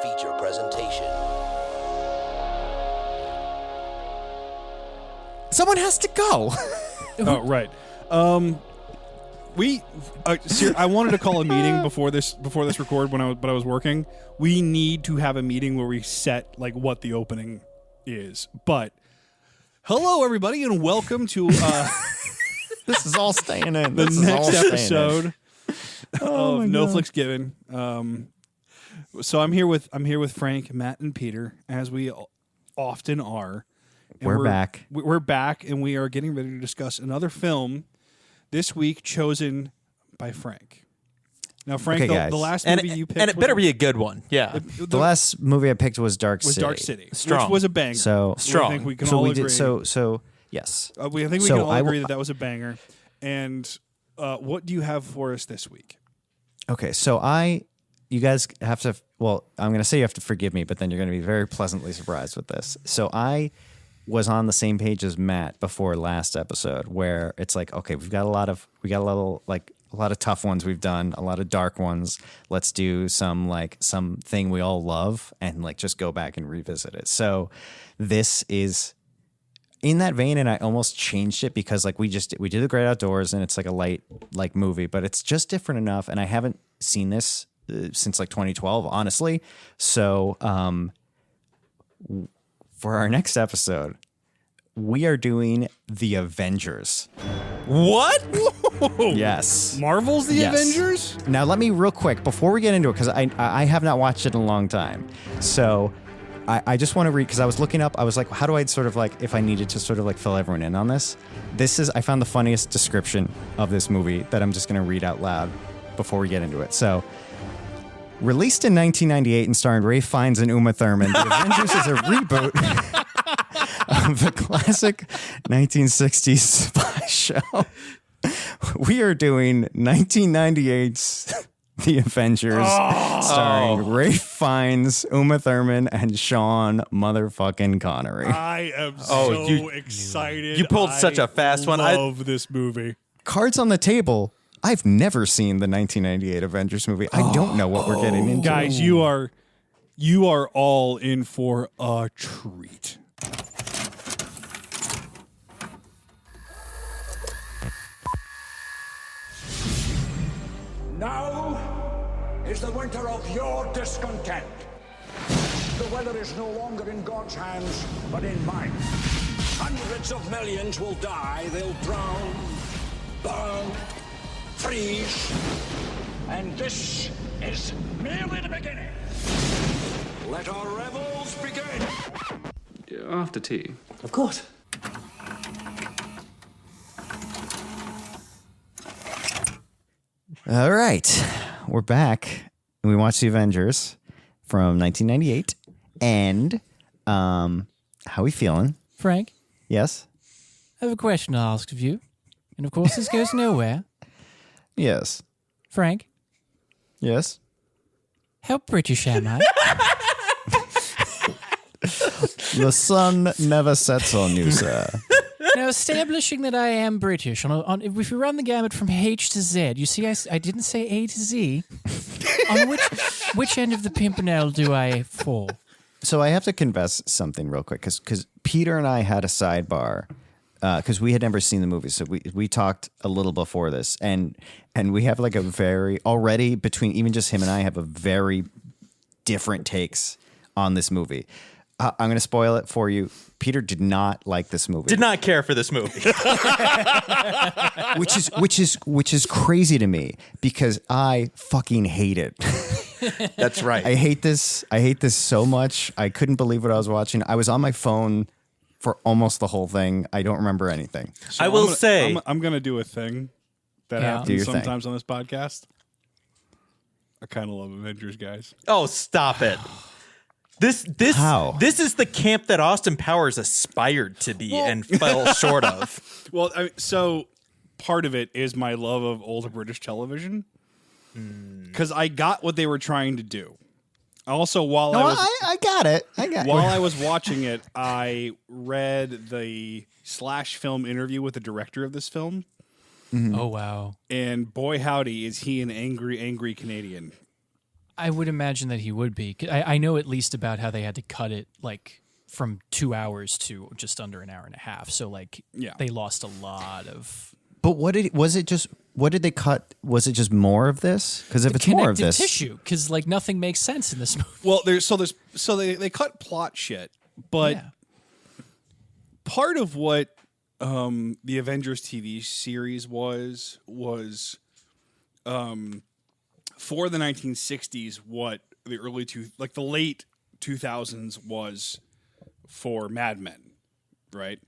feature presentation. Someone has to go. Oh, right. I wanted to call a meeting before this record but I was working. We need to have a meeting where we set like what the opening is. But hello everybody and welcome to This is all staying in. the This is next all episode of No Flicks Given. So I'm here with Frank, Matt, and Peter, as we often are. And We're back. We're back, and we are getting ready to discuss another film this week chosen by Frank. Now, Frank, Okay, the last And movie you picked, and it better be a good one. Yeah. The last movie I picked was Dark City. Dark City, Strong. which was a banger. So Strong. I think we can so all we agree. did. So yes. I think we So can all I agree will- that was a banger. And what do you have for us this week? Okay. So you guys have to. Well, I'm going to say you have to forgive me, but then you're going to be very pleasantly surprised with this. So I was on the same page as Matt before last episode, where it's like, okay, we got a lot of tough ones we've done, a lot of dark ones. Let's do something we all love and like just go back and revisit it. So this is in that vein, and I almost changed it because like we did The Great Outdoors, and it's like a light like movie, but it's just different enough. And I haven't seen this since like 2012, honestly. So for our next episode, we are doing The Avengers. What? Yes. Marvel's The Yes. Avengers? Now, let me real quick, before we get into it, because I have not watched it in a long time. So I just want to read, because I was looking up, I was like, how do I sort of like, if I needed to sort of like fill everyone in on this? I found the funniest description of this movie that I'm just going to read out loud before we get into it. So, released in 1998 and starring Ralph Fiennes and Uma Thurman, The Avengers is a reboot of the classic 1960s spy show. We are doing 1998's The Avengers, starring Ralph Fiennes, Uma Thurman, and Sean motherfucking Connery. I am excited. you pulled such a fast one. I love this movie. Cards on the table. I've never seen the 1998 Avengers movie. I don't know what we're getting into. Guys, you are all in for a treat. Now is the winter of your discontent. The weather is no longer in God's hands, but in mine. Hundreds of millions will die. They'll drown, burn, freeze. And this is merely the beginning. Let our revels begin. After tea. Of course. All right. We're back. And we watched The Avengers from 1998. And how we feeling? Frank, Yes? I have a question to ask of you. And of course, this goes nowhere. Yes. Frank, Yes? how British am I? The sun never sets on you, sir. Now, establishing that I am British, if we run the gamut from H to Z, you see, I didn't say A to Z. On which end of the pimpernel do I fall? So I have to confess something real quick, because Peter and I had a sidebar, because we had never seen the movie, so we talked a little before this, and we have like a very, already between even just him and I have a very different takes on this movie. I'm going to spoil it for you. Peter did not like this movie. Did not care for this movie. which is crazy to me because I fucking hate it. That's right. I hate this so much. I couldn't believe what I was watching. I was on my phone for almost the whole thing. I don't remember anything. So I will say- I'm going to do a thing that Yeah. Do happens your thing. sometimes on this podcast. I kind of love Avengers, guys. Oh, stop it. This How? This is the camp that Austin Powers aspired to be and fell short of. Well, so part of it is my love of old British television because I got what they were trying to do. Also, while I got it. while I was watching it, I read the /film interview with the director of this film, Oh, wow. and boy howdy is he an angry Canadian. I would imagine that he would be. I know at least about how they had to cut it like from 2 hours to just under an hour and a half. So like they lost a lot of. But what did they cut? Was it just more of this? Because if it's more of this, tissue, because like nothing makes sense in this movie. Well, they cut plot shit, but part of what the Avengers TV series was for the 1960s what the the late 2000s was for Mad Men, right?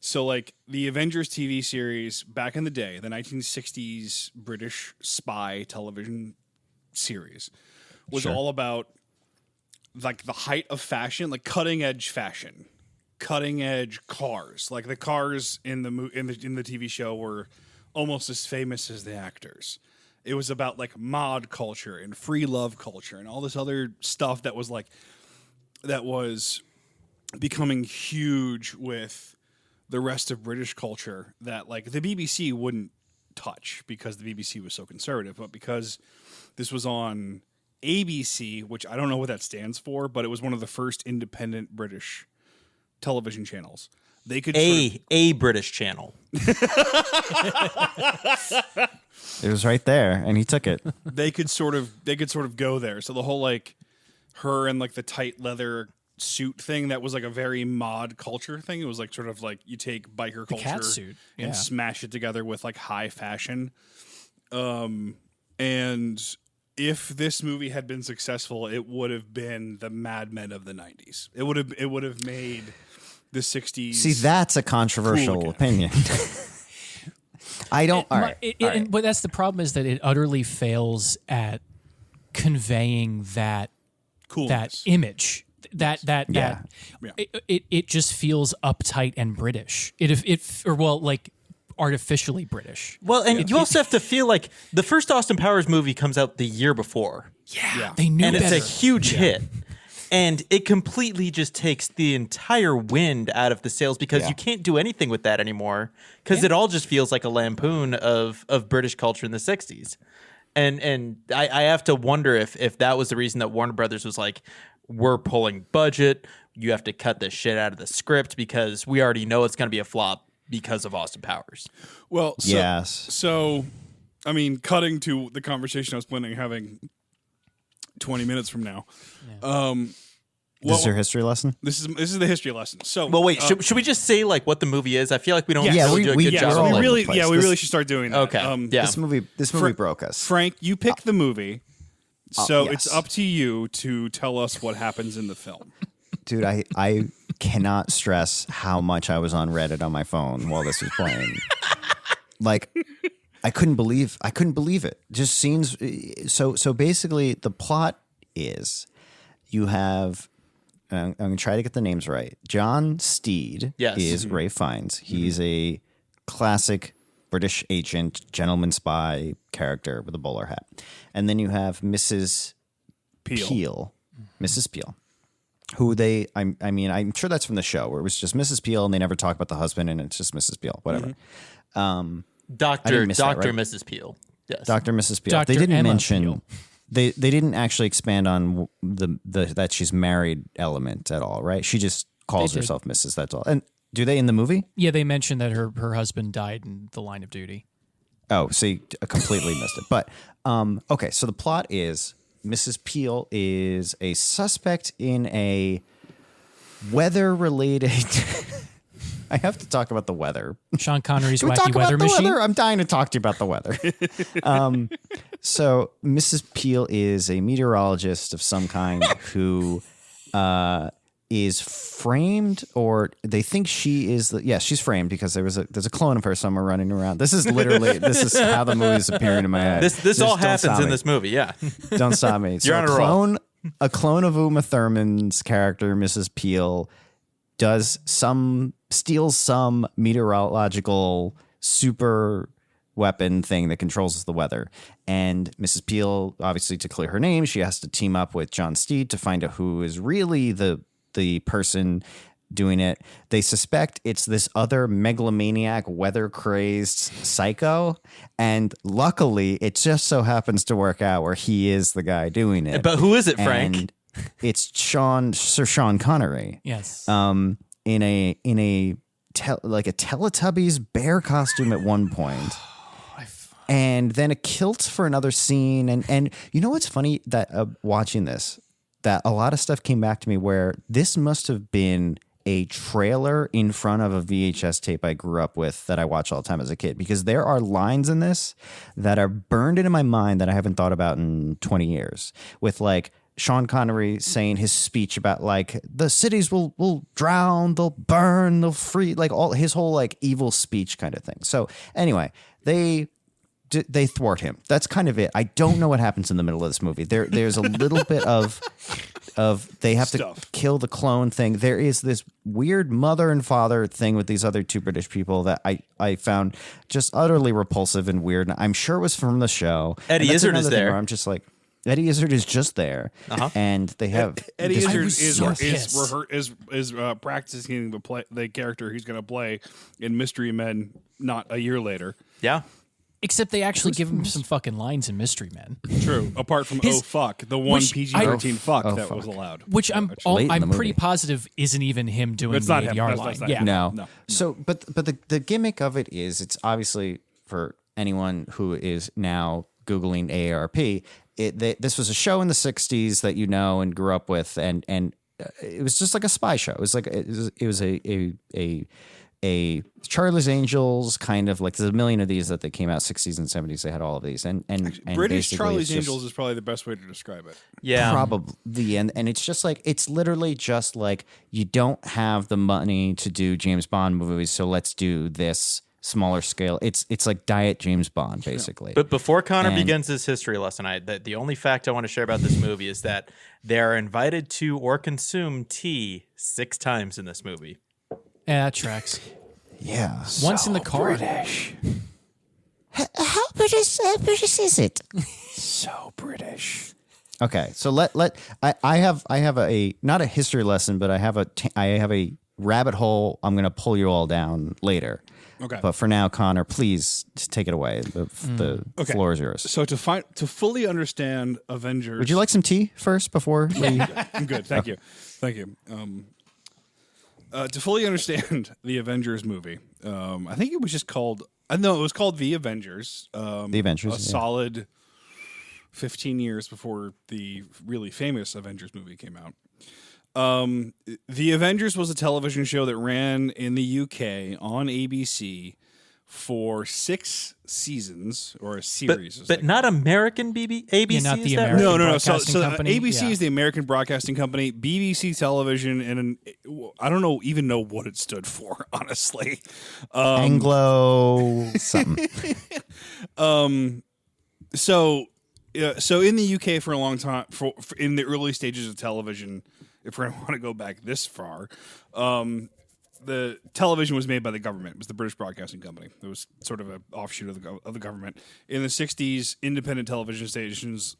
So like the Avengers TV series back in the day, the 1960s British spy television series was all about like the height of fashion, like cutting edge fashion, cutting edge cars. Like the cars in the TV show were almost as famous as the actors. It was about like mod culture and free love culture and all this other stuff that was becoming huge with the rest of British culture that like the BBC wouldn't touch because the BBC was so conservative, but because this was on ABC, which I don't know what that stands for, but it was one of the first independent British television channels. They could a British channel. it was right there, and he took it. They could sort of go there. So the whole like her and like the tight leather suit thing, that was like a very mod culture thing. It was like sort of like you take biker culture cat suit, and smash it together with like high fashion. And if this movie had been successful, it would have been the Mad Men of the 90s. It would have made the 60s. See, that's a controversial opinion. I don't. But that's the problem, is that it utterly fails at conveying that coolness. That image. It just feels uptight and British. Like artificially British. Well, and you also have to feel like the first Austin Powers movie comes out the year before. Yeah. They knew and better. It's a huge hit. And it completely just takes the entire wind out of the sails because you can't do anything with that anymore because it all just feels like a lampoon of British culture in the 60s. And I have to wonder if that was the reason that Warner Brothers was like, we're pulling budget. You have to cut this shit out of the script because we already know it's going to be a flop because of Austin Powers. Well, yes. So, I mean, cutting to the conversation I was planning on having 20 minutes from now. This is your history lesson? This is the history lesson. So, well, wait, should we just say like what the movie is? I feel like we don't really do a good job. We really should start doing that. Okay. This movie broke us. Frank, you picked the movie. So yes. It's up to you to tell us what happens in the film. Dude, I cannot stress how much I was on Reddit on my phone while this was playing. Like, I couldn't believe it. Just scenes. So basically, the plot is you have. I'm going to try to get the names right. John Steed is Ralph Fiennes. He's a classic British agent, gentleman spy character with a bowler hat. And then you have Mrs. Peele. Mrs. Peele. Who I mean, I'm sure that's from the show where it was just Mrs. Peele and they never talk about the husband and it's just Mrs. Peele, whatever. Dr. Right? Mrs. Peele. Yes. Dr. Mrs. Peele. Dr. They didn't Emma mention Peele. they didn't actually expand on the that she's married element at all, right? She just calls herself Mrs. That's all. And do they in the movie? Yeah, they mentioned that her husband died in the line of duty. Oh, see, I completely missed it. But okay, so the plot is Mrs. Peele is a suspect in a weather-related. I have to talk about the weather. Sean Connery's Can we wacky talk weather about the machine. weather? I'm dying to talk to you about the weather. So Mrs. Peele is a meteorologist of some kind who is framed, or they think she is. She's framed because there's a clone of her somewhere running around. This is how the movie's appearing in my head. This all happens in this movie. Yeah, don't stop me. So You're on a roll. A clone of Uma Thurman's character, Mrs. Peele, steals some meteorological super weapon thing that controls the weather. And Mrs. Peele, obviously, to clear her name, she has to team up with John Steed to find out who is really the person doing it. They suspect it's this other megalomaniac, weather-crazed psycho, and luckily, it just so happens to work out where he is the guy doing it. But who is it, Frank? And it's Sir Sean Connery. Yes. In a Teletubbies bear costume at one point. And then a kilt for another scene. And you know what's funny that watching this, that a lot of stuff came back to me where this must have been a trailer in front of a VHS tape I grew up with that I watched all the time as a kid, because there are lines in this that are burned into my mind that I haven't thought about in 20 years, with like Sean Connery saying his speech about like the cities will drown, they'll burn, they'll free, like all his whole like evil speech kind of thing. So anyway, they thwart him. That's kind of it. I don't know what happens in the middle of this movie. There's a little bit of they have Stuff. to kill the clone thing. There is this weird mother and father thing with these other two British people that I found just utterly repulsive and weird. And I'm sure it was from the show. Eddie And that's Izzard another is thing there. where I'm just like, Eddie Izzard is just there, and they have Eddie just- Izzard was so pissed. is practicing the character he's going to play in Mystery Men not a year later. Yeah. Except they actually give him some fucking lines in Mystery Men, True. Apart from His- Oh Fuck, the one which PG-13 fuck Oh, that fuck. was allowed. which I'm late in the pretty movie. positive isn't even him doing It's the not him. ADR That's line. not Yeah. him. No. No. So, but the gimmick of it is, it's obviously for anyone who is now Googling AARP. This was a show in the '60s that you know and grew up with, and it was just like a spy show. It was like it was a Charlie's Angels kind of like, there's a million of these that they came out '60s and '70s. They had all of these, and British basically Charlie's it's just- Angels is probably the best way to describe it. Yeah. Probably, and it's just like, it's literally just like, you don't have the money to do James Bond movies, so let's do this smaller scale. It's like Diet James Bond, basically. But before Connor And- begins his history lesson, the only fact I want to share about this movie is that they are invited to or consume tea 6 times in this movie. Yeah, that tracks. Yeah. Once in the car. How British is it? So British. Okay, so I have a not a history lesson, but I have a rabbit hole. I'm gonna pull you all down later. Okay. But for now, Connor, please just take it away. The Okay. floor is yours. So to fully understand Avengers, Would you like some tea first before we? I'm good. Thank you. Thank you. To fully understand the Avengers movie, I think it was just called. No, it was called The Avengers. The Avengers, A yeah. solid 15 years before the really famous Avengers movie came out. The Avengers was a television show that ran in the UK on ABC for 6 seasons, or a series. But not American ABC? Yeah, not is the that American- right? No. So Broadcasting Company? ABC Yeah. is the American Broadcasting Company. BBC Television, and I don't even know what it stood for, honestly. Anglo something. So in the UK for a long time, for in the early stages of television, if we want to go back this far, the television was made by the government. It was the British Broadcasting Company. It was sort of an offshoot of the government. In the 60s, independent television stations,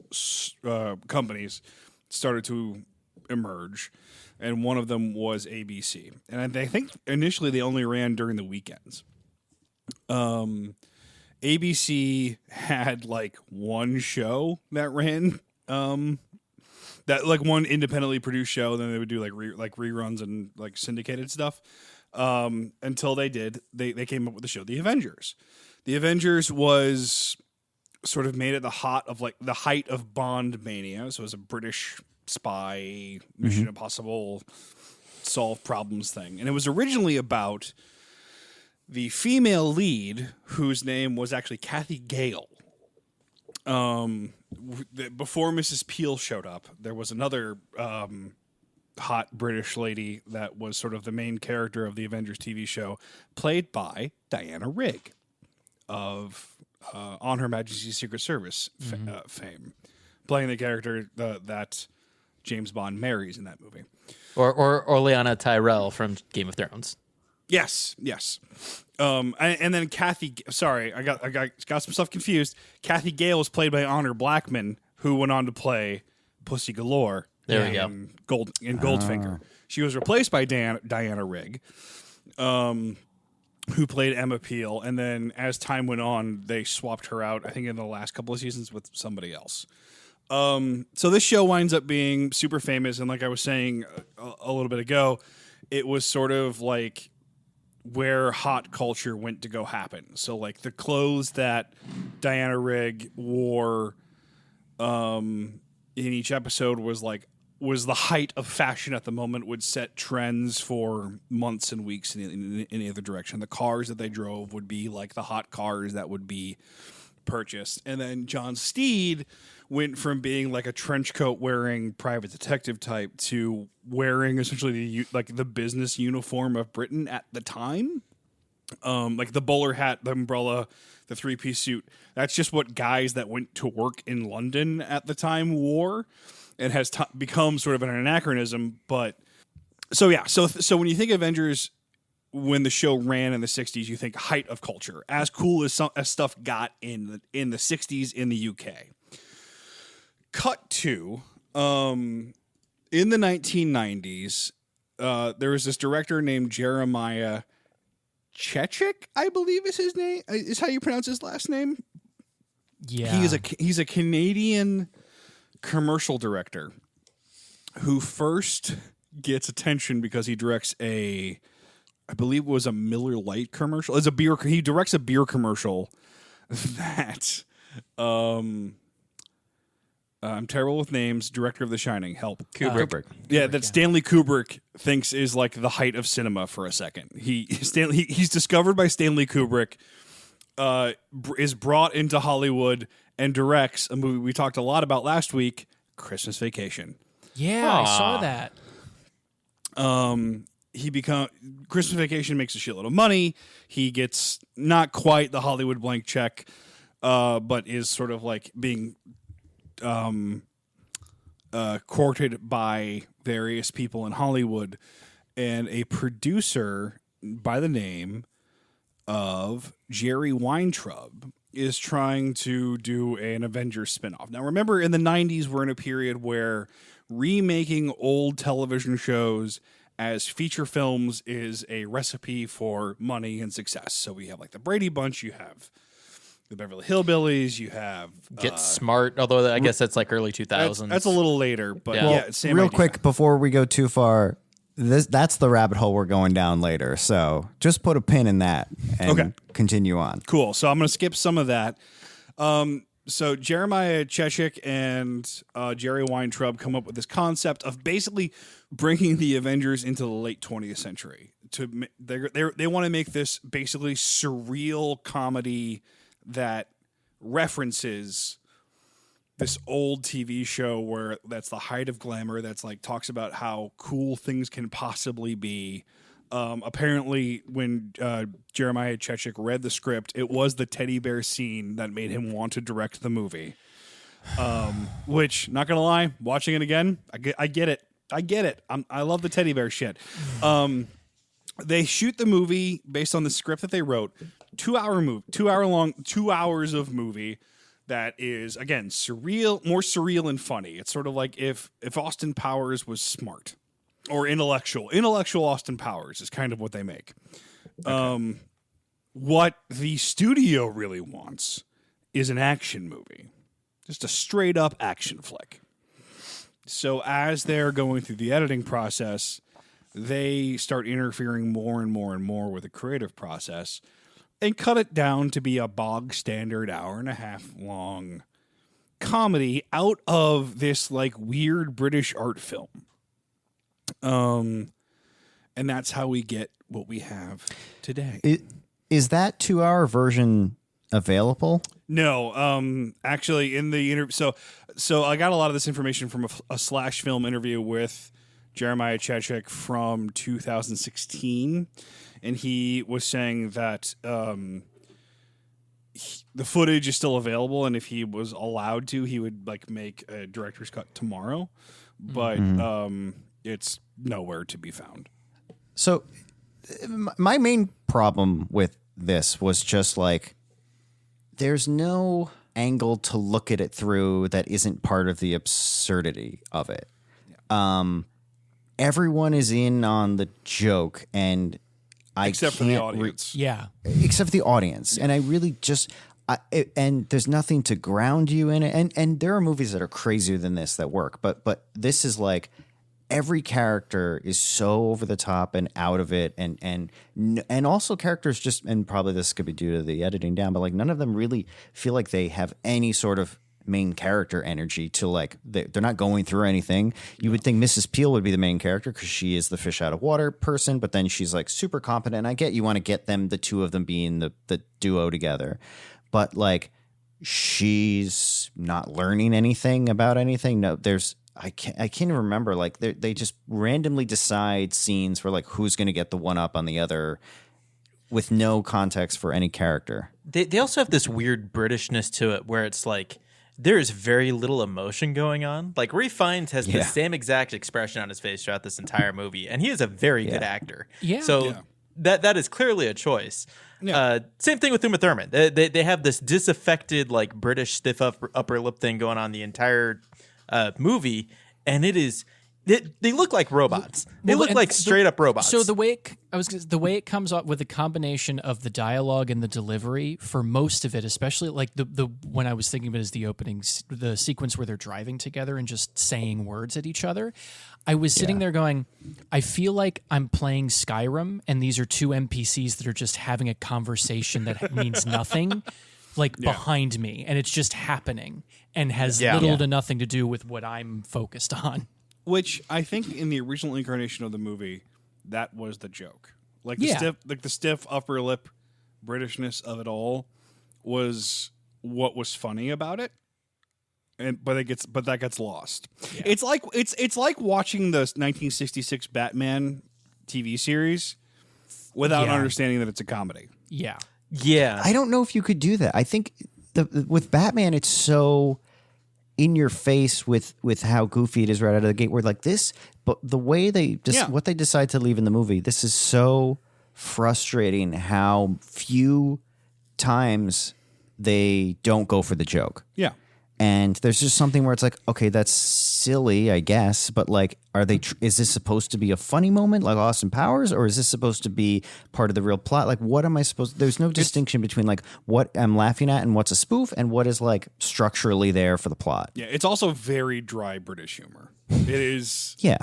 companies started to emerge, and one of them was ABC. And I think initially they only ran during the weekends. ABC had like one show that ran, that like one independently produced show. Then they would do like reruns and like syndicated stuff. Until they came up with the show The Avengers. The Avengers was sort of made at the height of Bond mania. So it was a British spy Mission Impossible solve problems thing, and it was originally about the female lead, whose name was actually Kathy Gale. Before Mrs. Peele showed up, there was another hot British lady that was sort of the main character of the Avengers TV show, played by Diana Rigg of On Her Majesty's Secret Service fame, playing the character that James Bond marries in that movie. Or Lyanna Tyrell from Game of Thrones. Yes. And then Kathy. Sorry, I got some stuff confused. Kathy Gale was played by Honor Blackman, who went on to play Pussy Galore There we go. In Goldfinger. She was replaced by Diana Rigg, who played Emma Peel, and then as time went on, they swapped her out, I think in the last couple of seasons, with somebody else. So this show winds up being super famous, and like I was saying a little bit ago, it was sort of like where hot culture went to go happen. So like the clothes that Diana Rigg wore in each episode was the height of fashion at the moment, would set trends for months and weeks in any other direction. The cars that they drove would be like the hot cars that would be purchased. And then John Steed went from being like a trench coat wearing private detective type to wearing essentially the business uniform of Britain at the time. Like the bowler hat, the umbrella, the 3-piece suit. That's just what guys that went to work in London at the time wore. It has become sort of an anachronism, but so when you think Avengers, when the show ran in the 60s, you think height of culture, as cool as stuff got in the 60s in the UK. Cut to in the 1990s, there was this director named Jeremiah Chechik, I believe is his name. Is how you pronounce his last name? Yeah, he's a Canadian commercial director who first gets attention because he directs I believe it was a Miller Lite commercial. He directs a beer commercial that I'm terrible with names. Director of The Shining, help. Kubrick. That Stanley Kubrick thinks is like the height of cinema for a second. He's discovered by Stanley Kubrick, is brought into Hollywood and directs a movie we talked a lot about last week, Christmas Vacation. Yeah, I saw that. Christmas Vacation makes a shitload of money. He gets not quite the Hollywood blank check, but is sort of like being courted by various people in Hollywood, and a producer by the name of Jerry Weintraub is trying to do an Avengers spinoff. Now, remember, in the 90s, we're in a period where remaking old television shows as feature films is a recipe for money and success. So we have like the Brady Bunch, you have the Beverly Hillbillies, you have Get Smart, although I guess that's like early 2000s. That's a little later, but Yeah. yeah, same Real idea. quick before we go too far, that's the rabbit hole we're going down later. So just put a pin in that and continue on. Cool. So I'm going to skip some of that. So Jeremiah Chechik and Jerry Weintraub come up with this concept of basically bringing the Avengers into the late 20th century. They want to make this basically surreal comedy that references this old TV show where that's the height of glamour. That's like talks about how cool things can possibly be. Apparently, when Jeremiah Chechik read the script, it was the teddy bear scene that made him want to direct the movie. Which, not gonna lie, watching it again, I get it. I love the teddy bear shit. They shoot the movie based on the script that they wrote. 2-hour movie, 2 hours of movie that is, again, surreal, more surreal and funny. It's sort of like if Austin Powers was smart or intellectual. Intellectual Austin Powers is kind of what they make. Okay. What the studio really wants is an action movie. Just a straight up action flick. So as they're going through the editing process, they start interfering more and more and more with the creative process and cut it down to be a bog standard 1.5 hour long comedy out of this like weird British art film. And that's how we get what we have today. Is that 2-hour version available? No, actually in the interview, so I got a lot of this information from a Slash Film interview with Jeremiah Chechik from 2016, and he was saying that the footage is still available, and if he was allowed to, he would like make a director's cut tomorrow, but it's nowhere to be found. So my main problem with this was just like, there's no angle to look at it through that isn't part of the absurdity of it. everyone is in on the joke, and Except for the audience. Yeah. Except for the audience. And I really just, and there's nothing to ground you in it. And there are movies that are crazier than this that work, but this is like every character is so over the top and out of it. And also characters just, and probably this could be due to the editing down, but like none of them really feel like they have any sort of main character energy to like, they're not going through anything. You would think Mrs. Peele would be the main character because she is the fish out of water person, but then she's like super competent. I get you want to get them, the two of them being the duo together, but like she's not learning anything about anything. No, I can't remember. Like they just randomly decide scenes for like who's going to get the one up on the other with no context for any character. They also have this weird Britishness to it where it's like, there is very little emotion going on. Like Ralph Fiennes has the same exact expression on his face throughout this entire movie, and he is a very good actor. Yeah. So that is clearly a choice. Yeah. Same thing with Thurman. They have this disaffected like British stiff upper lip thing going on the entire movie, and it is. They look like robots. They look like straight up robots. So the way it comes up with a combination of the dialogue and the delivery for most of it, especially like the when I was thinking of it as the opening, the sequence where they're driving together and just saying words at each other, I was sitting there going, I feel like I'm playing Skyrim and these are two NPCs that are just having a conversation that means nothing. Like behind me, and it's just happening and has little to nothing to do with what I'm focused on. Which I think in the original incarnation of the movie, that was the joke. Like the stiff upper lip Britishness of it all was what was funny about it. But that gets lost. Yeah. It's like watching the 1966 Batman TV series without understanding that it's a comedy. Yeah. Yeah. I don't know if you could do that. I think with Batman, it's so in your face with how goofy it is right out of the gate. We're like this, but the way what they decide to leave in the movie, this is so frustrating how few times they don't go for the joke. Yeah. And there's just something where it's like, okay, that's silly, I guess, but like, is this supposed to be a funny moment like Austin Powers, or is this supposed to be part of the real plot? Like, what am I supposed to, there's no distinction between like what I'm laughing at and what's a spoof and what is like structurally there for the plot. Yeah. It's also very dry British humor. It is. Yeah.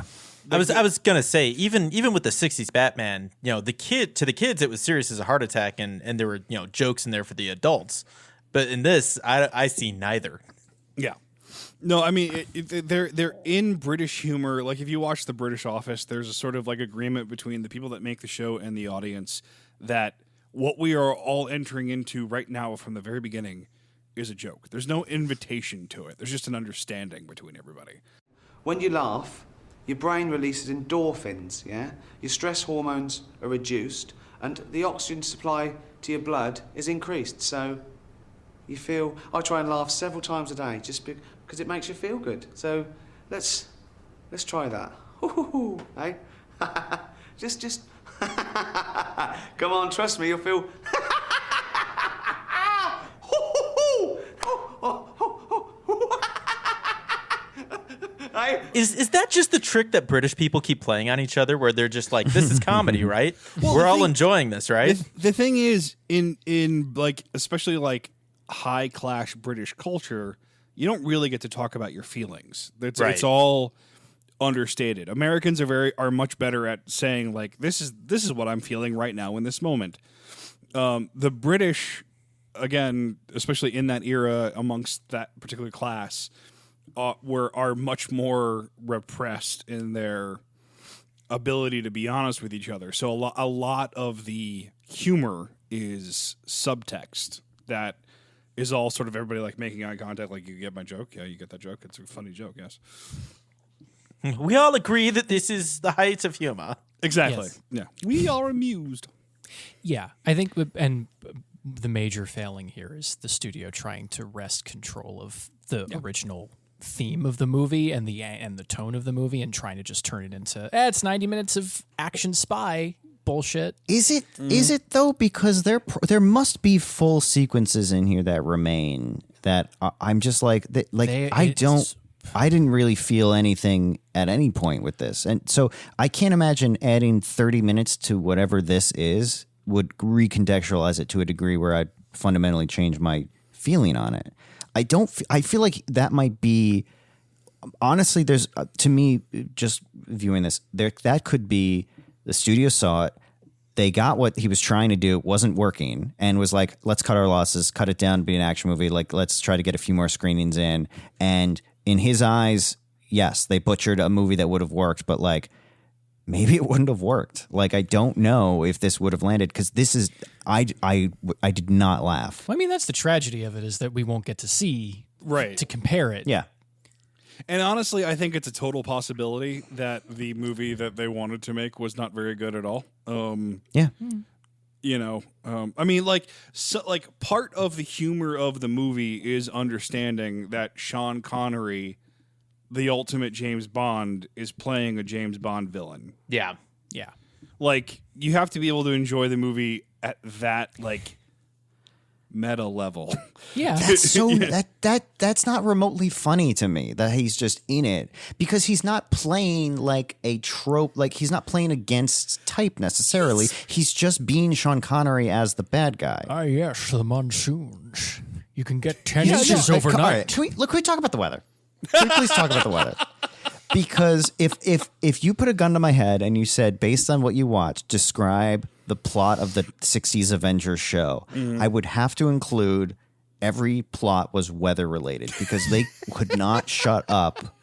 I was gonna say even with the '60s Batman, to the kids it was serious as a heart attack, and there were jokes in there for the adults, but in this I see neither. Yeah, no, I mean they're in British humor. Like if you watch The British Office, there's a sort of like agreement between the people that make the show and the audience that what we are all entering into right now from the very beginning is a joke. There's no invitation to it. There's just an understanding between everybody. When you laugh, your brain releases endorphins, yeah? Your stress hormones are reduced and the oxygen supply to your blood is increased. So you feel, I try and laugh several times a day just because it makes you feel good. So let's try that. Hey? just come on, trust me, you'll feel Is that just the trick that British people keep playing on each other, where they're just like, this is comedy, right? Well, we're all enjoying this, right? The thing is, in like, especially like high class British culture, you don't really get to talk about your feelings. It's all understated. Americans are much better at saying like, this is what I'm feeling right now in this moment. The British, again, especially in that era amongst that particular class, are much more repressed in their ability to be honest with each other. So a lot of the humor is subtext that is all sort of everybody like making eye contact, like, you get my joke? Yeah, you get that joke? It's a funny joke, yes. We all agree that this is the height of humor. Exactly. Yes. Yeah. We are amused. Yeah, I think, and the major failing here is the studio trying to wrest control of the original theme of the movie and the tone of the movie, and trying to just turn it into it's 90 minutes of action spy bullshit. Is it though? Because there must be full sequences in here that remain that I'm just like I don't. I didn't really feel anything at any point with this. And so I can't imagine adding 30 minutes to whatever this is would recontextualize it to a degree where I'd fundamentally change my feeling on it. I feel like that might be, honestly, there's, to me, just viewing this, that could be the studio saw it. They got what he was trying to do, wasn't working, and was like, let's cut our losses, cut it down, be an action movie. Like, let's try to get a few more screenings in. And in his eyes, yes, they butchered a movie that would have worked, but like, maybe it wouldn't have worked. Like, I don't know if this would have landed, because this is, I did not laugh. Well, I mean, that's the tragedy of it, is that we won't get to see, Right. to compare it. Yeah. And honestly, I think it's a total possibility that the movie that they wanted to make was not very good at all. Yeah. You know, I mean, like part of the humor of the movie is understanding that Sean Connery, the ultimate James Bond, is playing a James Bond villain. Yeah. Yeah. Like, you have to be able to enjoy the movie at that, like, meta level. Yeah. That's so that's not remotely funny to me that he's just in it, because he's not playing like a trope, like he's not playing against type necessarily. He's just being Sean Connery as the bad guy. Ah, yes, the monsoons. You can get 10 Yeah, inches no, overnight. all right, can we talk about the weather? Can we please talk about the weather? Because if you put a gun to my head and you said, based on what you watched, describe the plot of the 60s Avengers show, I would have to include every plot was weather related, because they could not shut up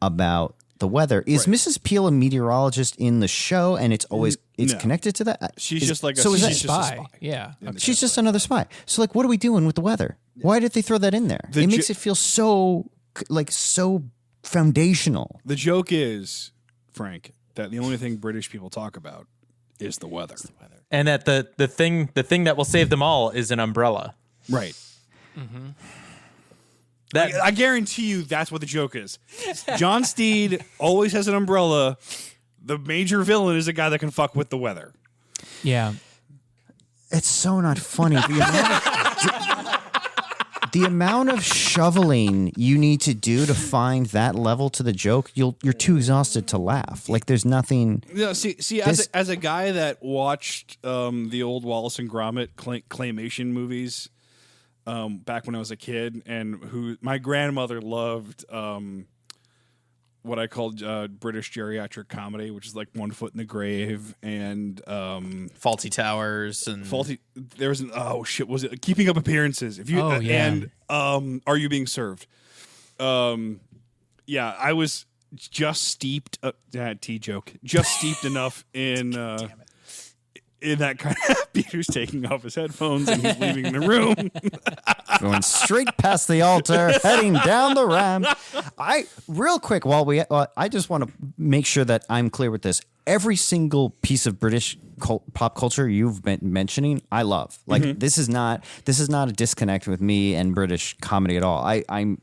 about the weather. Is Mrs. Peele a meteorologist in the show, and it's always No. connected to that? She's just like a, so is she's that just a Spy. spy. Yeah. She's just another spy. So like, what are we doing with the weather? Why did they throw that in there? It makes it feel so foundational. The joke is, Frank, that the only thing British people talk about is the weather. And that the thing that will save them all is an umbrella. Right. That I guarantee you that's what the joke is. John Steed always has an umbrella. The major villain is a guy that can fuck with the weather. Yeah. It's so not funny. The amount of shoveling you need to do to find that level to the joke, you're too exhausted to laugh. Like, there's nothing. Yeah, see, as a guy that watched the old Wallace and Gromit claymation movies back when I was a kid, and who my grandmother loved what I called British geriatric comedy, which is like One Foot in the Grave and Faulty Towers and there was an was it Keeping Up Appearances? If you and Are You Being Served? Yeah, I was just steeped just steeped enough in that kind of Peter's taking off his headphones and he's leaving the room. Going straight past the altar, heading down the ramp. Real quick, I just want to make sure that I'm clear with this. Every single piece of British pop culture you've been mentioning, I love. Like, this is not a disconnect with me and British comedy at all. I'm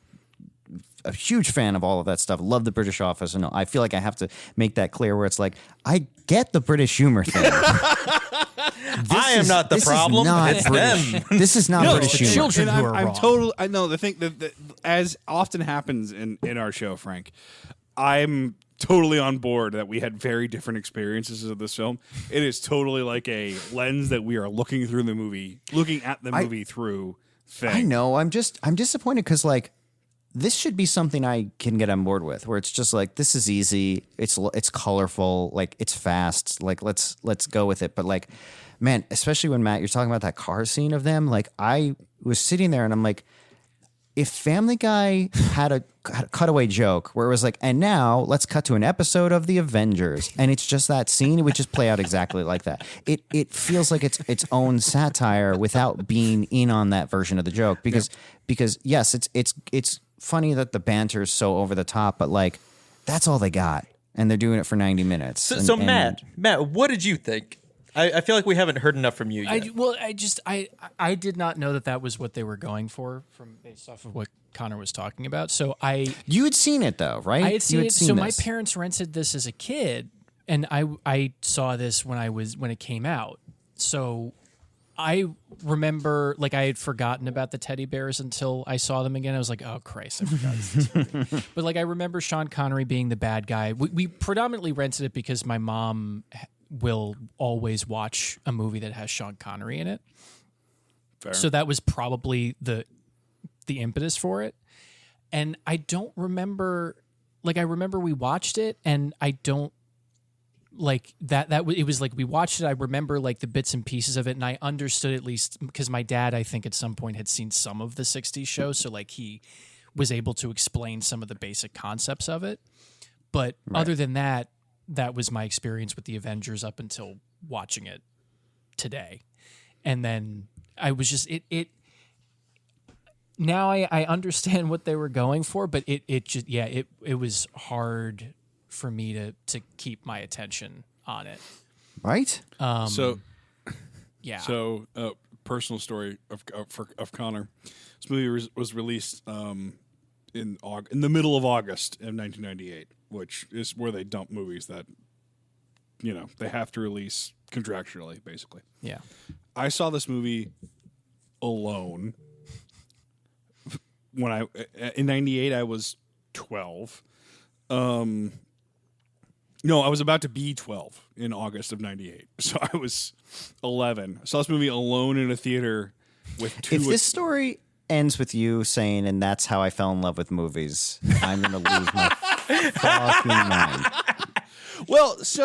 a huge fan of all of that stuff. Love the British Office, and I feel like I have to make that clear. Where it's like, I get the British humor thing. I am not the problem. It's them. This is not British the humor. children who are I'm wrong. total. I know the thing that as often happens in our show, Frank. I'm totally on board that we had very different experiences of this film. It is totally like a lens that we are looking at the movie through. Thing. I know. I'm disappointed because like, this should be something I can get on board with, where it's just like, this is easy. It's colorful. Like, it's fast. Like, let's go with it. But like, man, especially when Matt, you're talking about that car scene of them. Like, I was sitting there and I'm like, if Family Guy had a cutaway joke where it was like, and now let's cut to an episode of the Avengers, and it's just that scene, it would just play out exactly like that. It feels like it's its own satire without being in on that version of the joke, because yes, it's funny that the banter is so over the top, but like, that's all they got, and they're doing it for 90 minutes. So Matt, what did you think? I feel like we haven't heard enough from you yet. I did not know that was what they were going for based off of what Connor was talking about. So you had seen it though, right? I had seen it. So my this. parents rented this as a kid, and I saw this when it came out. So I remember, like, I had forgotten about the teddy bears until I saw them again. I was like, oh, Christ, I forgot this movie. But, like, I remember Sean Connery being the bad guy. We predominantly rented it because my mom will always watch a movie that has Sean Connery in it. Fair. So that was probably the impetus for it. And I don't remember, like, I remember we watched it, and I don't, like it was like we watched it. I remember like the bits and pieces of it, and I understood at least because my dad, I think, at some point had seen some of the '60s show, so like he was able to explain some of the basic concepts of it. But other than that, that was my experience with the Avengers up until watching it today, and then I was just it. Now I understand what they were going for, but it just it was hard for me to keep my attention on it. Right? So personal story of Connor. This movie was released in the middle of August of 1998, which is where they dump movies that they have to release contractually, basically. Yeah. I saw this movie alone when in 98 I was 12. No, I was about to be 12 in August of 98. So I was 11. I saw this movie alone in a theater with two. If this story ends with you saying, and that's how I fell in love with movies, I'm going to lose my fucking mind. Well, this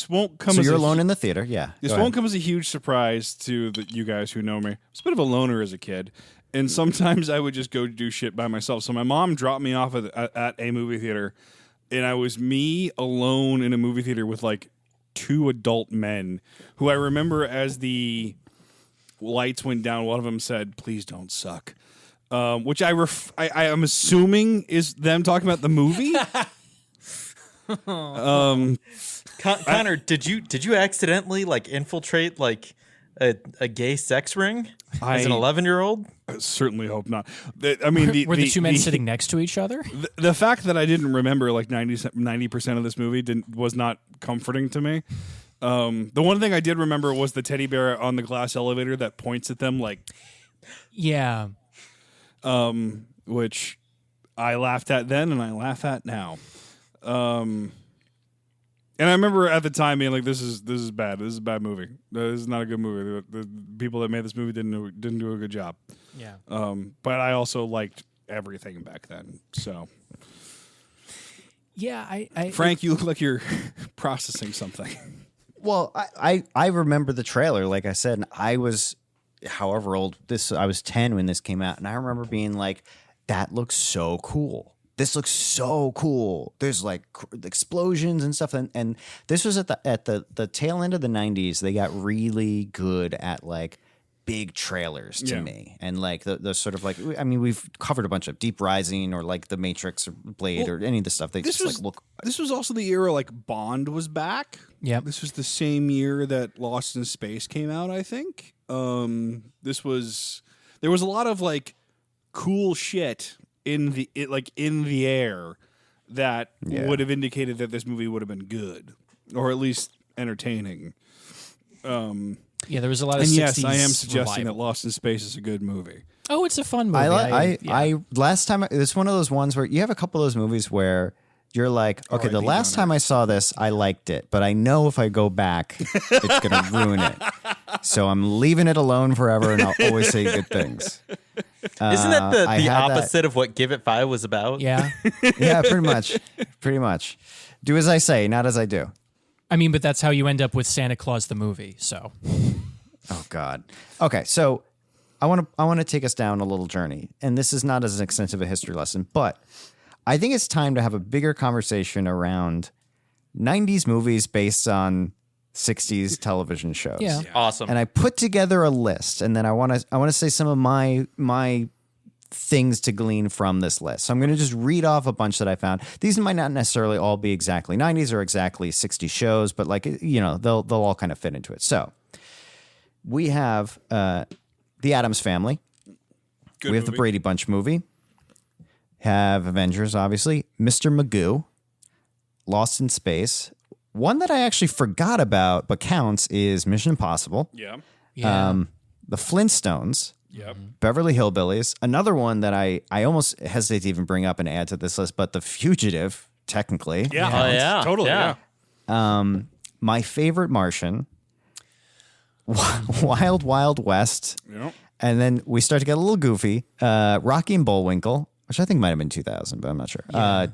won't come So as you're alone in the theater, yeah. This Go won't ahead. come as a huge surprise to you guys who know me. I was a bit of a loner as a kid. And sometimes I would just go do shit by myself. So my mom dropped me off at a movie theater, and I was me alone in a movie theater with like two adult men who I remember as the lights went down, one of them said, "Please don't suck," which I am assuming is them talking about the movie. Connor, did you accidentally like infiltrate like a gay sex ring as an 11-year-old? I certainly hope not. I mean, were the two men sitting next to each other? The fact that I didn't remember like 90% of this movie was not comforting to me. The one thing I did remember was the teddy bear on the glass elevator that points at them, like, yeah, which I laughed at then and I laugh at now. And I remember at the time being like, "This is bad. This is a bad movie. This is not a good movie. The people that made this movie didn't do a good job." yeah. But I also liked everything back then. So, Yeah, I Frank, you look like you're processing something. Well, I remember the trailer, like I said, and I was however old I was 10 when this came out, and I remember being like, that looks so cool. This looks so cool. There's like explosions and stuff, and this was at the tail end of the 90s. They got really good at like big trailers to me, and like the sort of like, I mean, we've covered a bunch of Deep Rising or like The Matrix or Blade or any of the stuff. They just like look. This was also the era like Bond was back. Yeah, this was the same year that Lost in Space came out, I think. There was a lot of like cool shit in the air that would have indicated that this movie would have been good or at least entertaining. Yeah, there was a lot of. And 60s yes, I am suggesting revival. that Lost in Space is a good movie. Oh, it's a fun movie. I last time it's one of those ones where you have a couple of those movies where you're like, okay, the last time I saw this, I liked it, but I know if I go back, it's going to ruin it. So I'm leaving it alone forever, and I'll always say good things. Isn't that the opposite that. of what Give It 5 was about? Yeah. Yeah, pretty much. Pretty much. Do as I say, not as I do. I mean, but that's how you end up with Santa Claus the movie. So. Oh God. Okay, so I want to take us down a little journey, and this is not as extensive a history lesson, but I think it's time to have a bigger conversation around 90s movies based on 60s television shows. Yeah. Awesome. And I put together a list, and then I want to say some of my things to glean from this list. So I'm going to just read off a bunch that I found. These might not necessarily all be exactly 90s or exactly 60 shows, but like, you know, they'll all kind of fit into it. So we have The Addams Family. Good we have the movie. Brady Bunch movie. Have Avengers, obviously. Mr. Magoo. Lost in Space. One that I actually forgot about but counts is Mission Impossible. Yeah. Yeah. The Flintstones. Yep. Beverly Hillbillies. Another one that I almost hesitate to even bring up and add to this list, but The Fugitive, technically. Yeah. Oh, yeah. Totally. Yeah. Yeah. My Favorite Martian. Wild Wild West. Yep. And then we start to get a little goofy. Rocky and Bullwinkle, which I think might have been 2000, but I'm not sure.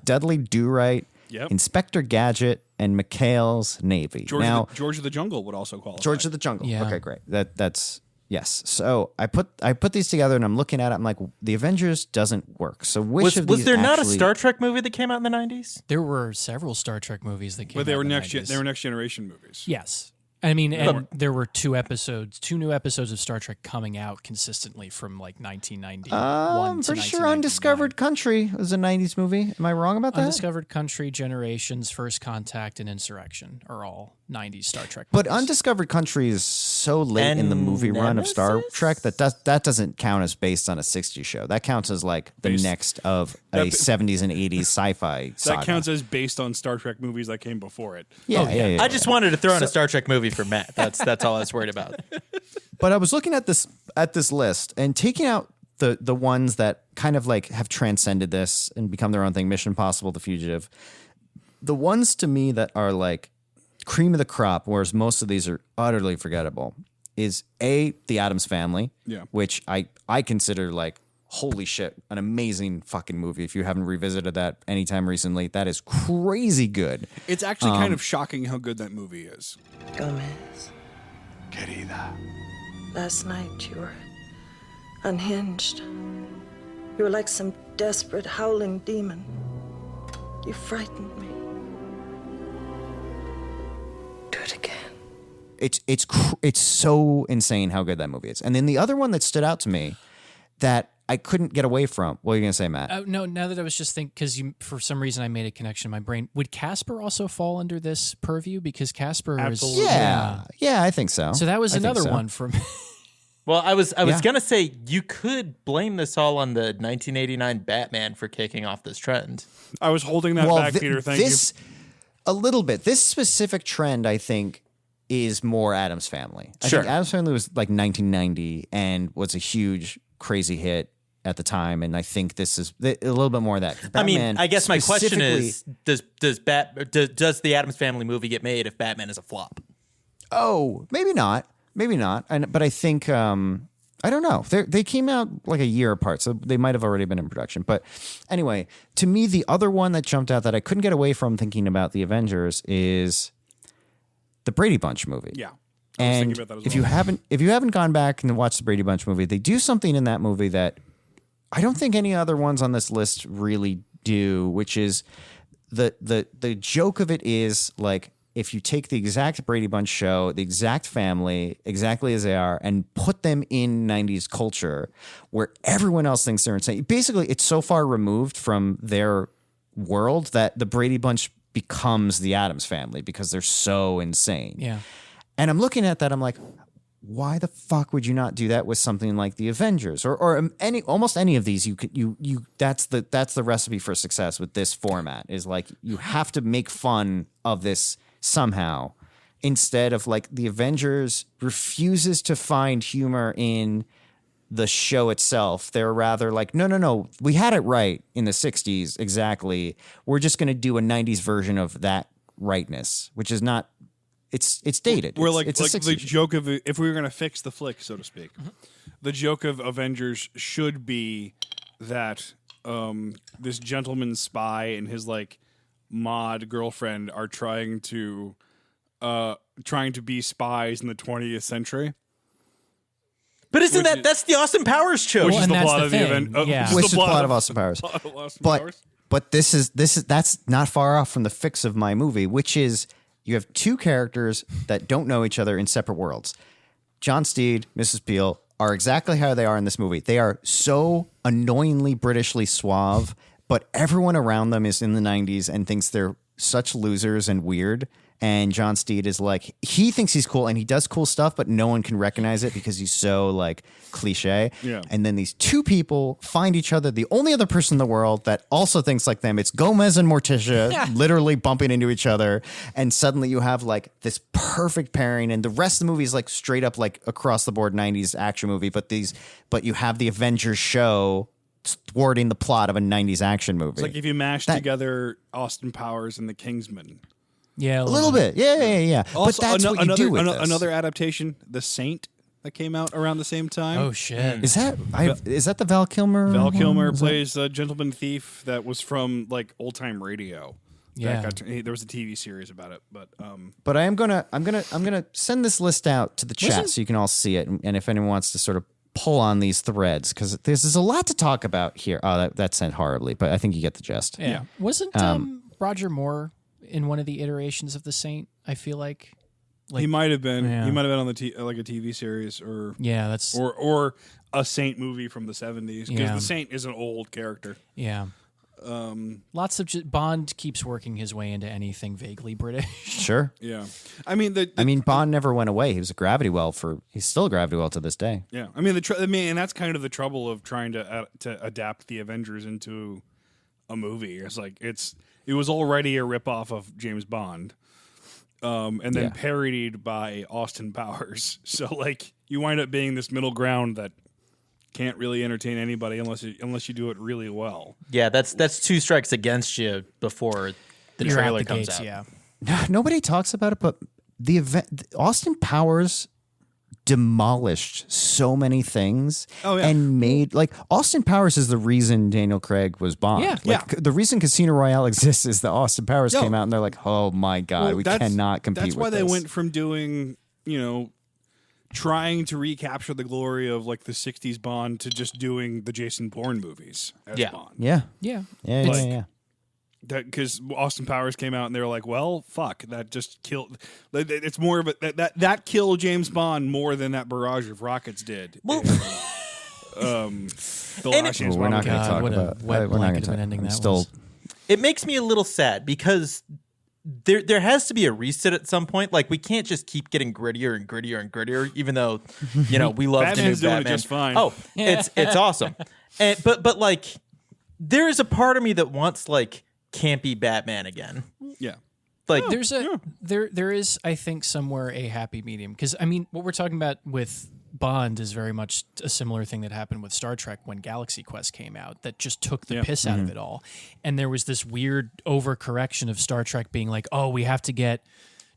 Dudley Do-Right, Yep. Inspector Gadget, and McHale's Navy. George of the Jungle would also qualify. George of the Jungle. Yeah. Okay, great. That's yes. So I put these together and I'm looking at it. I'm like, the Avengers doesn't work. So which of Was these there not a actually- Star Trek movie that came out in the 90s? There were several Star Trek movies that came But they out were in the next. 90s. They were next generation movies. Yes. I mean, and there were two new episodes of Star Trek coming out consistently from like 1991 I'm to pretty sure 1999. Undiscovered Country was a 90s movie. Am I wrong about that? Undiscovered Country, Generations, First Contact, and Insurrection are all 90s Star Trek But movies. Undiscovered Country is so late in the movie run of Star Nemesis? Trek that doesn't count as based on a 60s show. That counts as like the Based- next of a 70s and 80s sci-fi saga. That counts as based on Star Trek movies that came before it. Yeah. I just wanted to throw in a Star Trek movie for Matt. That's all I was worried about. But I was looking at this list and taking out the ones that kind of like have transcended this and become their own thing. Mission Impossible, The Fugitive. The ones to me that are like cream of the crop, whereas most of these are utterly forgettable, is The Addams Family, Yeah. which I consider like, holy shit, an amazing fucking movie. If you haven't revisited that anytime recently, that is crazy good. It's actually kind of shocking how good that movie is. Gomez, Querida. last night you were unhinged. You were like some desperate, howling demon. You frightened me. Do it again. It's so insane how good that movie is. And then the other one that stood out to me that I couldn't get away from. What are you gonna say, Matt? No, now that I was just thinking, because for some reason I made a connection in my brain. Would Casper also fall under this purview? Because Casper Absolutely. is Yeah, I think so. So that was I think another so. one from. Well, I was Yeah. gonna say you could blame this all on the 1989 Batman for kicking off this trend. I was holding that back, Peter. Thank this, a little bit. This specific trend, I think, is more Addams Family. I Sure. think Addams Family was like 1990 and was a huge, crazy hit at the time, and I think this is a little bit more of that. I mean, Batman I guess my question specifically- is: does the Addams Family movie get made if Batman is a flop? Oh, maybe not. But I think I don't know. They came out like a year apart, so they might have already been in production. But anyway, to me, the other one that jumped out that I couldn't get away from thinking about the Avengers is the Brady Bunch movie. Yeah. I was And thinking about that as if well. you haven't gone back and watched the Brady Bunch movie, they do something in that movie that I don't think any other ones on this list really do, which is the joke of it is like, if you take the exact Brady Bunch show, the exact family, exactly as they are, and put them in 90s culture where everyone else thinks they're insane. Basically, it's so far removed from their world that the Brady Bunch becomes the Addams Family because they're so insane. Yeah. And I'm looking at that, I'm like, why the fuck would you not do that with something like the Avengers or almost any of these? That's the recipe for success with this format is like you have to make fun of this somehow, instead of like the Avengers refuses to find humor in the show itself. They're rather like, no, we had it right in the 60s exactly. We're just going to do a 90s version of that rightness, which is not. It's dated. We're it's like a the 60s joke of if we were going to fix the flick, so to speak, the joke of Avengers should be that this gentleman spy and his like mod girlfriend are trying to be spies in the 20th century. But isn't that's the Austin Powers trope? Which Well, is and the that's plot the of the thing. event. Yeah. Which is the plot of Austin Powers. But But that's not far off from the fix of my movie, which is you have two characters that don't know each other in separate worlds. John Steed, Mrs. Peele are exactly how they are in this movie. They are so annoyingly Britishly suave, but everyone around them is in the 90s and thinks they're such losers and weird. And John Steed is like, he thinks he's cool and he does cool stuff, but no one can recognize it because he's so like cliche. Yeah. And then these two people find each other, the only other person in the world that also thinks like them. It's Gomez and Morticia literally bumping into each other. And suddenly you have like this perfect pairing. And the rest of the movie is like straight up like across the board 90s action movie. But you have the Avengers show thwarting the plot of a 90s action movie. It's like if you mash together Austin Powers and the Kingsman. Yeah, a little bit. Yeah. Also, but that's what you do with this. another adaptation, The Saint, that came out around the same time. Oh shit! Is that the Val Kilmer? Val Kilmer plays a gentleman thief that was from like old time radio. Yeah. There was a TV series about it, but But I'm gonna send this list out to the chat so you can all see it, and if anyone wants to sort of pull on these threads, because there's a lot to talk about here. Oh, that sent horribly, but I think you get the gist. Yeah. Wasn't Roger Moore in one of the iterations of The Saint? I feel like he might have been. Yeah. He might have been on the like a TV series or that's or a Saint movie from the 70s, because Yeah. the Saint is an old character. yeah. Lots of Bond keeps working his way into anything vaguely British. Sure. Yeah, I mean Bond never went away. He was a gravity well he's still a gravity well to this day. Yeah, I mean and that's kind of the trouble of trying to adapt the Avengers into a movie. It's like it was already a ripoff of James Bond, and then parodied by Austin Powers. So like you wind up being this middle ground that can't really entertain anybody unless you do it really well. Yeah, that's two strikes against you before the You're trailer out the comes gates, out. Yeah. Nobody talks about it, but Austin Powers demolished so many things and made like Austin Powers is the reason Daniel Craig was Bond. Yeah. The reason Casino Royale exists is that Austin Powers came out and they're like, oh my God, we cannot compete with this. That's why they went from doing, trying to recapture the glory of like the 60s Bond to just doing the Jason Bourne movies as Bond. Yeah. Yeah. That because Austin Powers came out and they were like, well, fuck, that just killed. It's more of a that killed James Bond more than that barrage of rockets did. Well, the last James we're Bond not going to God, talk what a about. wet We're not blanket going of to an ending that still. was. it makes me a little sad because there has to be a reset at some point. Like we can't just keep getting grittier and grittier and grittier, even though we love Batman's the new doing Batman. it just fine. Oh, it's awesome. But like there is a part of me that wants like campy Batman again. Yeah. Like There is, I think, somewhere a happy medium, because I mean what we're talking about with Bond is very much a similar thing that happened with Star Trek when Galaxy Quest came out, that just took the piss out of it all. And there was this weird overcorrection of Star Trek being like, oh, we have to get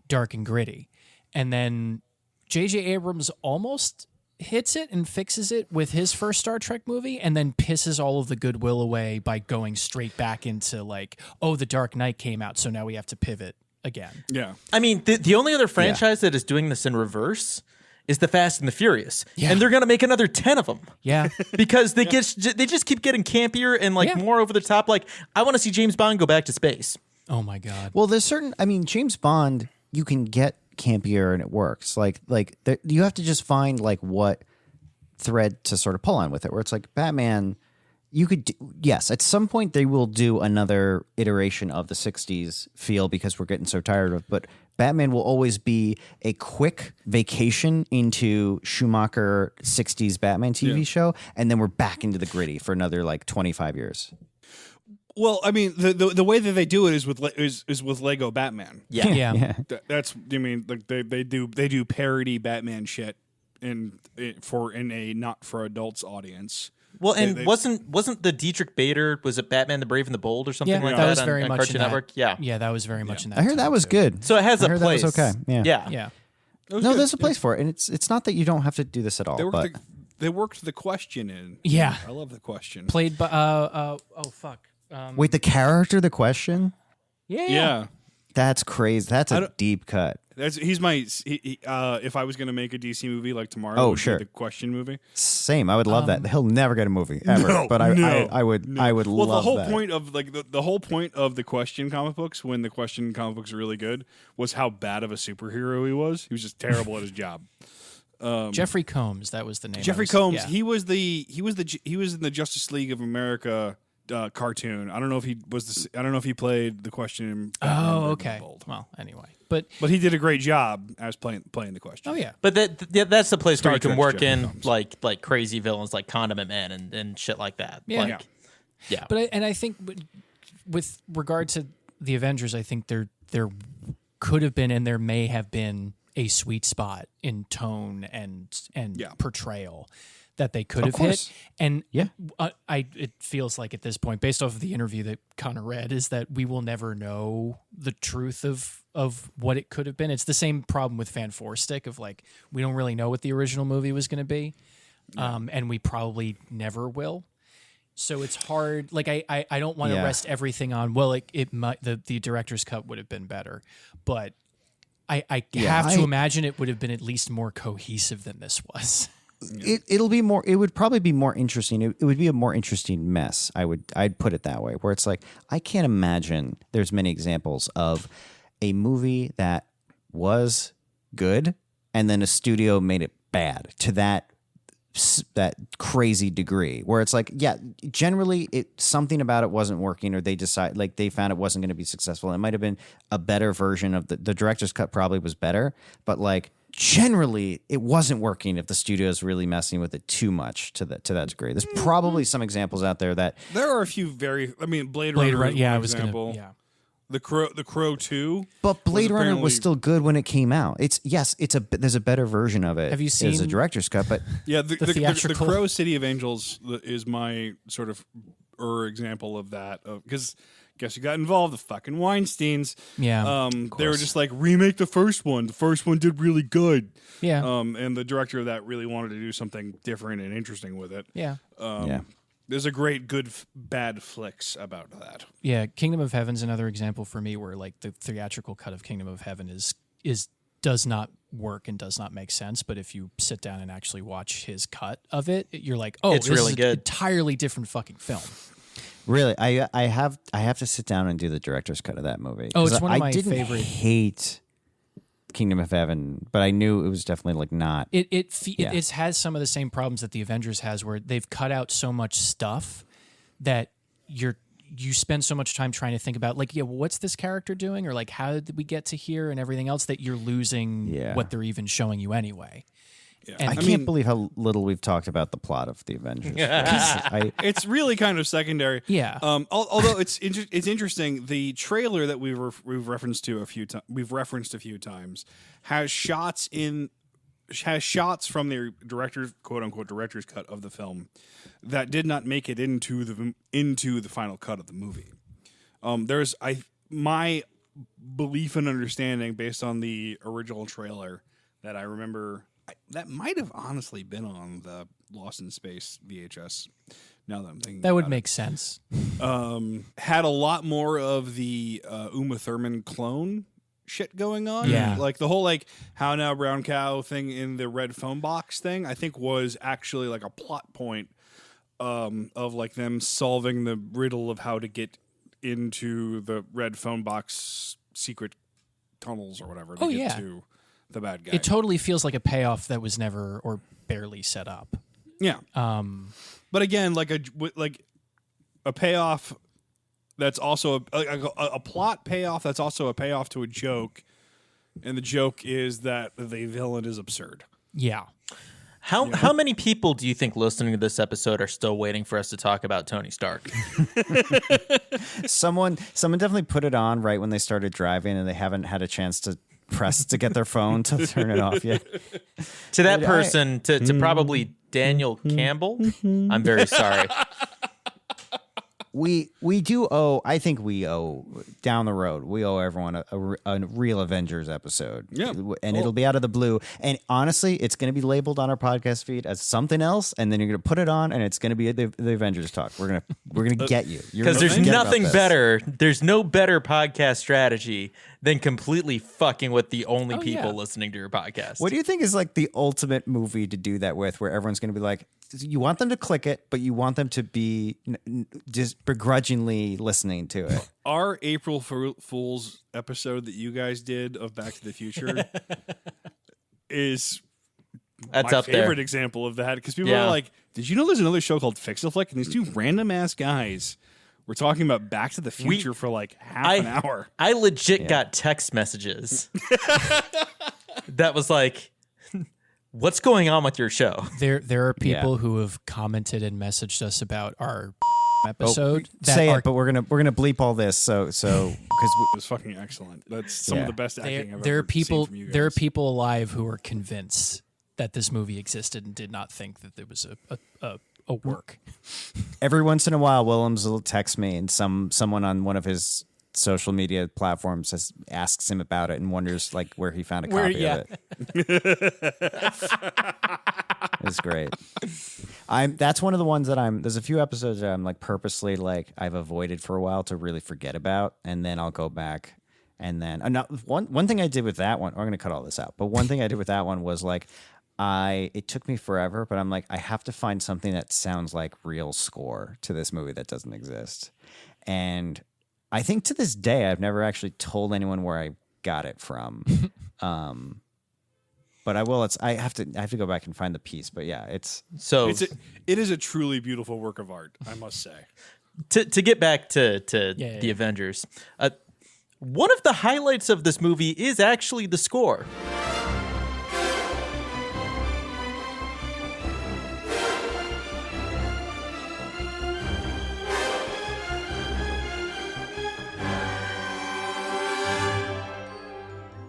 dark and gritty. And then J.J. Abrams almost hits it and fixes it with his first Star Trek movie, and then pisses all of the goodwill away by going straight back into like, oh, The Dark Knight came out, so now we have to pivot again. Yeah. I mean, the only other franchise that is doing this in reverse is the Fast and the Furious, and they're gonna make another 10 of them. Yeah, because they just keep getting campier and like more over the top. Like I want to see James Bond go back to space. oh my God. Well, there's James Bond, you can get campier and it works. Like you have to just find like what thread to sort of pull on with it, where it's like Batman, you could yes, at some point they will do another iteration of the 60s feel because we're getting so tired of it, but Batman will always be a quick vacation into Schumacher 60s Batman TV show, and then we're back into the gritty for another like 25 years. Well, I mean, the way that they do it is with Lego Batman. Yeah. That's like they do parody Batman shit in a not for adults audience. Well, and wasn't the Dietrich Bader, was it Batman the Brave and the Bold or something like that? That was very on much Cartoon in that. Network? Yeah, that was very much in that. I heard time, that was too. good. So it has I a heard place. That was okay. Yeah. Yeah. No, there's a place for it, and it's not that you don't have to do this at all. They worked the question in. Yeah. I love the question. Played by oh fuck. Wait, the character, the question? Yeah. That's crazy. That's a deep cut. He's my. If I was going to make a DC movie like tomorrow, Oh, it would be sure. the question movie. Same. I would love that. He'll never get a movie ever. But I would Well, love the whole that. point of the whole point of the question comic books, when the question comic books are really good, was how bad of a superhero he was. He was just terrible at his job. Jeffrey Combs, that was the name. Jeffrey Combs. He was in the Justice League of America cartoon. I don't know if he was. I don't know if he played the Question. In Batman Oh, Brave and okay. the Bold. Well, anyway, but But he did a great job as playing the Question. oh yeah, But that's the place Star where you can Trek's work Jeffrey in Combs. like crazy villains like Condiment Man and shit like that. Yeah. Like, yeah. But I think with regard to the Avengers, I think there could have been and there may have been a sweet spot in tone and portrayal that they could have hit. And it feels like at this point, based off of the interview that Connor read, is that we will never know the truth of what it could have been. It's the same problem with Fan Four Stick of like, we don't really know what the original movie was going to be. And we probably never will. So it's hard. Like I don't want to rest everything on, well, it might, the director's cut would have been better, but I have to imagine it would have been at least more cohesive than this was. It'll be more. It would probably be more interesting. It would be a more interesting mess. I'd put it that way. Where it's like, I can't imagine there's many examples of a movie that was good and then a studio made it bad to that crazy degree. Where it's like, generally something about it wasn't working, or they found it wasn't going to be successful. It might have been a better version of the director's cut. Probably was better, but like, generally it wasn't working if the studio is really messing with it too much to that degree. There's probably some examples out there that there are a few Blade Runner is one example. The Crow 2. But Blade Runner was still good when it came out. There's a better version of it. Have you seen as a director's cut? But theatrical? The Crow City of Angels is my sort of example of that. Because guess who got involved? The fucking Weinsteins. Yeah. They were just like, remake the first one. The first one did really good. Yeah. And the director of that really wanted to do something different and interesting with it. Yeah. There's a great bad flicks about that. Yeah, Kingdom of Heaven's another example for me where like the theatrical cut of Kingdom of Heaven does not work and does not make sense. But if you sit down and actually watch his cut of it, you're like, oh, it's this really is good. An entirely different fucking film. really, I have to sit down and do the director's cut of that movie. Oh, it's one of my I didn't favorite. hate Kingdom of Heaven, but I knew it was definitely like not. It has some of the same problems that the Avengers has, where they've cut out so much stuff that you spend so much time trying to think about, like, what's this character doing, or like, how did we get to here, and everything else, that you're losing what they're even showing you anyway. Yeah. And I can't believe how little we've talked about the plot of the Avengers. It's really kind of secondary. Yeah. Although it's interesting, the trailer that we've referenced a few times has shots from the director's quote unquote director's cut of the film that did not make it into the final cut of the movie. My belief and understanding based on the original trailer that I remember. That might have honestly been on the Lost in Space VHS. Now that I'm thinking, that would make sense. Had a lot more of the Uma Thurman clone shit going on. Yeah, like the whole like how now brown cow thing in the red phone box thing. I think was actually like a plot point of like them solving the riddle of how to get into the red phone box secret tunnels or whatever to get to the bad guy. It totally feels like a payoff that was never or barely set up. Yeah. But again, like a payoff that's also a plot payoff that's also a payoff to a joke, and the joke is that the villain is absurd. Yeah. How many people do you think listening to this episode are still waiting for us to talk about Tony Stark? Someone definitely put it on right when they started driving, and they haven't had a chance to press to get their phone to turn it off yet. To that person, to probably Daniel Campbell, I'm very sorry. We do owe. I think we owe down the road. We owe everyone a real Avengers episode. Yeah, and it'll be out of the blue. And honestly, it's going to be labeled on our podcast feed as something else, and then you're going to put it on, and it's going to be the Avengers talk. We're gonna get you because there's nothing better. There's no better podcast strategy than completely fucking with the only people listening to your podcast. What do you think is like the ultimate movie to do that with, where everyone's going to be like, you want them to click it, but you want them to be just begrudgingly listening to it? Our April Fool's episode that you guys did of Back to the Future is my favorite example of that, because people are like, did you know there's another show called Fix-A-Flick? And these two random ass guys We're talking about Back to the Future for like half an hour. I legit got text messages that was like, what's going on with your show? There are people who have commented and messaged us about our episode. It, but we're gonna bleep all this. So because It was fucking excellent. That's some of the best acting I've ever seen from you guys. There are people alive who are convinced that this movie existed and did not think that there was a work. every once in a while, Willems will text me, and someone on one of his social media platforms asks him about it and wonders like where he found a copy of it. It's great. That's one of the ones that there's a few episodes that I'm like purposely like I've avoided for a while to really forget about, and then I'll go back. And then one thing I did with that one, I'm going to cut all this out, but one thing I did with that one was like it took me forever, but I'm like, I have to find something that sounds like real score to this movie that doesn't exist. And I think to this day, I've never actually told anyone where I got it from. But I will. I have to go back and find the piece. But yeah, it is a truly beautiful work of art, I must say. To get back to the Avengers, one of the highlights of this movie is actually the score.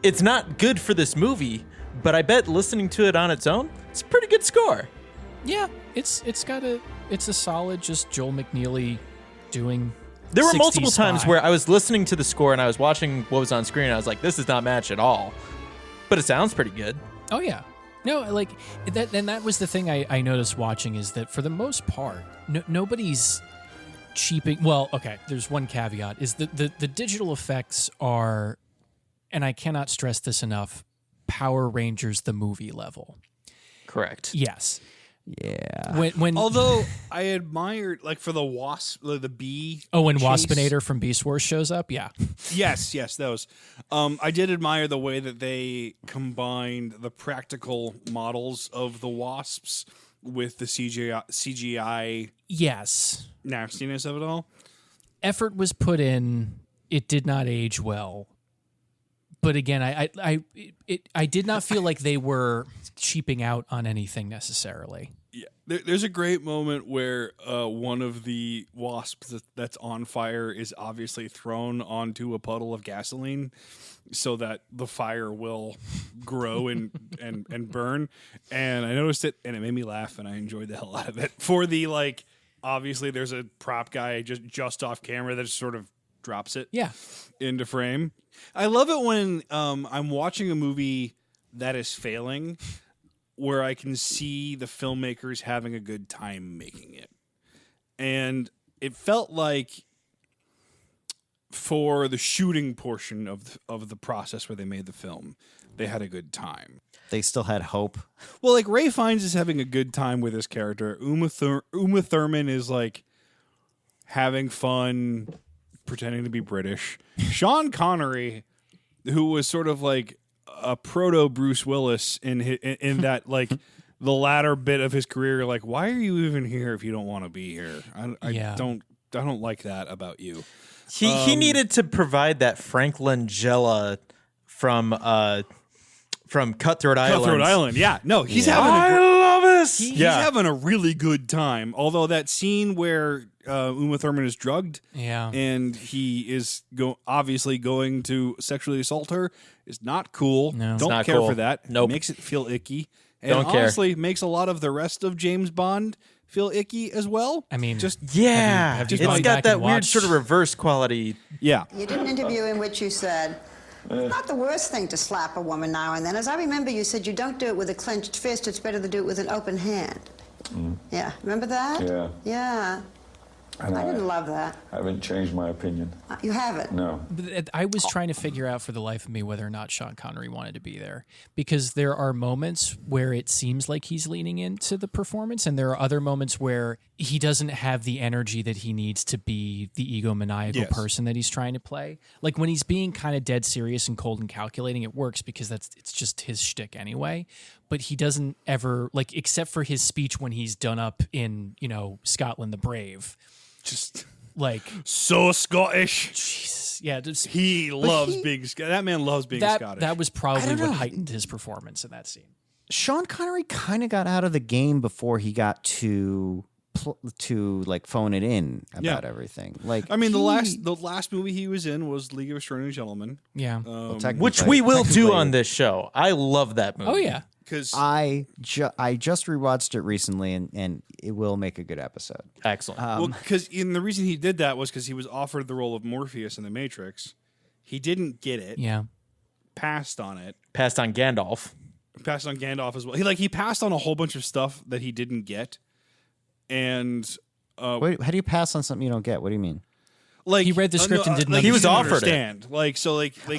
It's not good for this movie, but I bet listening to it on its own, it's a pretty good score. Yeah, it's a solid just Joel McNeely doing. There were 60s multiple times spy. where I was listening to the score and I was watching what was on screen and I was like, this does not match at all. But it sounds pretty good. Oh yeah. No, like that and that was the thing I noticed watching is that for the most part, nobody's cheaping. Well, okay, there's one caveat is that the digital effects are, and I cannot stress this enough, Power Rangers the movie level. Correct. Yes. Yeah. When Although I admired, like for the wasp, the bee. Oh, when chase. Waspinator from Beast Wars shows up, yeah. Yes, those. I did admire the way that they combined the practical models of the wasps with the CGI Yes. nastiness of it all. Effort was put in. It did not age well. But again, I did not feel like they were cheaping out on anything necessarily. Yeah, there's a great moment where one of the wasps that's on fire is obviously thrown onto a puddle of gasoline so that the fire will grow and burn. And I noticed it, and it made me laugh, and I enjoyed the hell out of it. For the, like, obviously there's a prop guy just off camera that just sort of drops it into frame. I love it when I'm watching a movie that is failing where I can see the filmmakers having a good time making it. And it felt like for the shooting portion of the process where they made the film, they had a good time. They still had hope. Well, like Ralph Fiennes is having a good time with his character. Uma Thurman is like having fun pretending to be British. Sean Connery, who was sort of like a proto Bruce Willis in that like the latter bit of his career, like, why are you even here if you don't want to be here? I don't like that about you. He needed to provide that Frank Langella from Cutthroat Island. Cutthroat Island, yeah. No, he's having he's having a really good time. Although that scene where Uma Thurman is drugged, and he is obviously going to sexually assault her is not cool. No. Don't not care cool. for that. Nope. Makes it feel icky. And Don't care. honestly, makes a lot of the rest of James Bond feel icky as well. I mean, just have you it's gone got back that and weird watched- sort of reverse quality. Yeah. You did an interview in which you said, it's not the worst thing to slap a woman now and then. As I remember, you said you don't do it with a clenched fist. It's better to do it with an open hand. Yeah. Remember that? Yeah. Yeah. And I didn't love that. I haven't changed my opinion. You haven't? No. But I was trying to figure out for the life of me whether or not Sean Connery wanted to be there, because there are moments where it seems like he's leaning into the performance, and there are other moments where he doesn't have the energy that he needs to be the egomaniacal person that he's trying to play. Like when he's being kind of dead serious and cold and calculating, it works because it's just his shtick anyway. But he doesn't ever, like, except for his speech when he's done up in, Scotland the Brave. Just Like, So Scottish. Jesus, yeah, He loves being that man loves being Scottish. that was probably don't what know. heightened his performance in that scene. Sean Connery kind of got out of the game before he got to like phone it in about everything. Like, I mean, the last movie he was in was League of Extraordinary Gentlemen. Yeah. Which we will do on this show. I love that movie. Oh yeah. Because I just rewatched it recently, and it will make a good episode. Excellent. because the reason he did that was because he was offered the role of Morpheus in The Matrix. He didn't get it. Yeah. Passed on it. Passed on Gandalf. Passed on Gandalf as well. He passed on a whole bunch of stuff that he didn't get. And Wait, how do you pass on something you don't get? What do you mean? like He read the script and didn't like, He was didn't offered it. understand. Like so like they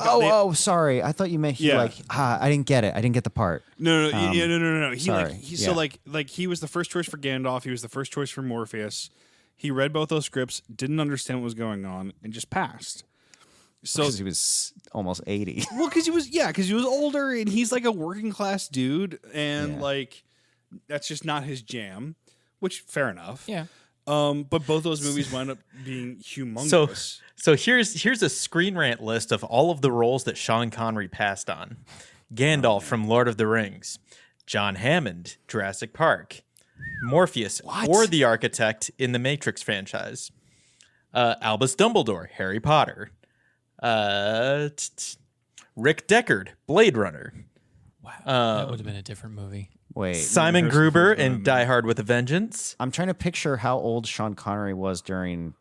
Sorry. I thought you meant he I didn't get it. I didn't get the part. No. He sorry. so like he was the first choice for Gandalf. He was the first choice for Morpheus. He read both those scripts, didn't understand what was going on, and just passed. So Because he was almost 80. well, because he was older, and he's like a working class dude, and like that's just not his jam. Which fair enough. Yeah. But both those movies wound up being humongous. So here's a Screen Rant list of all of the roles that Sean Connery passed on. Gandalf from Lord of the Rings, John Hammond, Jurassic Park, Morpheus or the Architect in the Matrix franchise, Albus Dumbledore, Harry Potter, Rick Deckard, Blade Runner, Wow. That would have been a different movie. Wait. Simon Gruber in Die Hard with a Vengeance. I'm trying to picture how old Sean Connery was during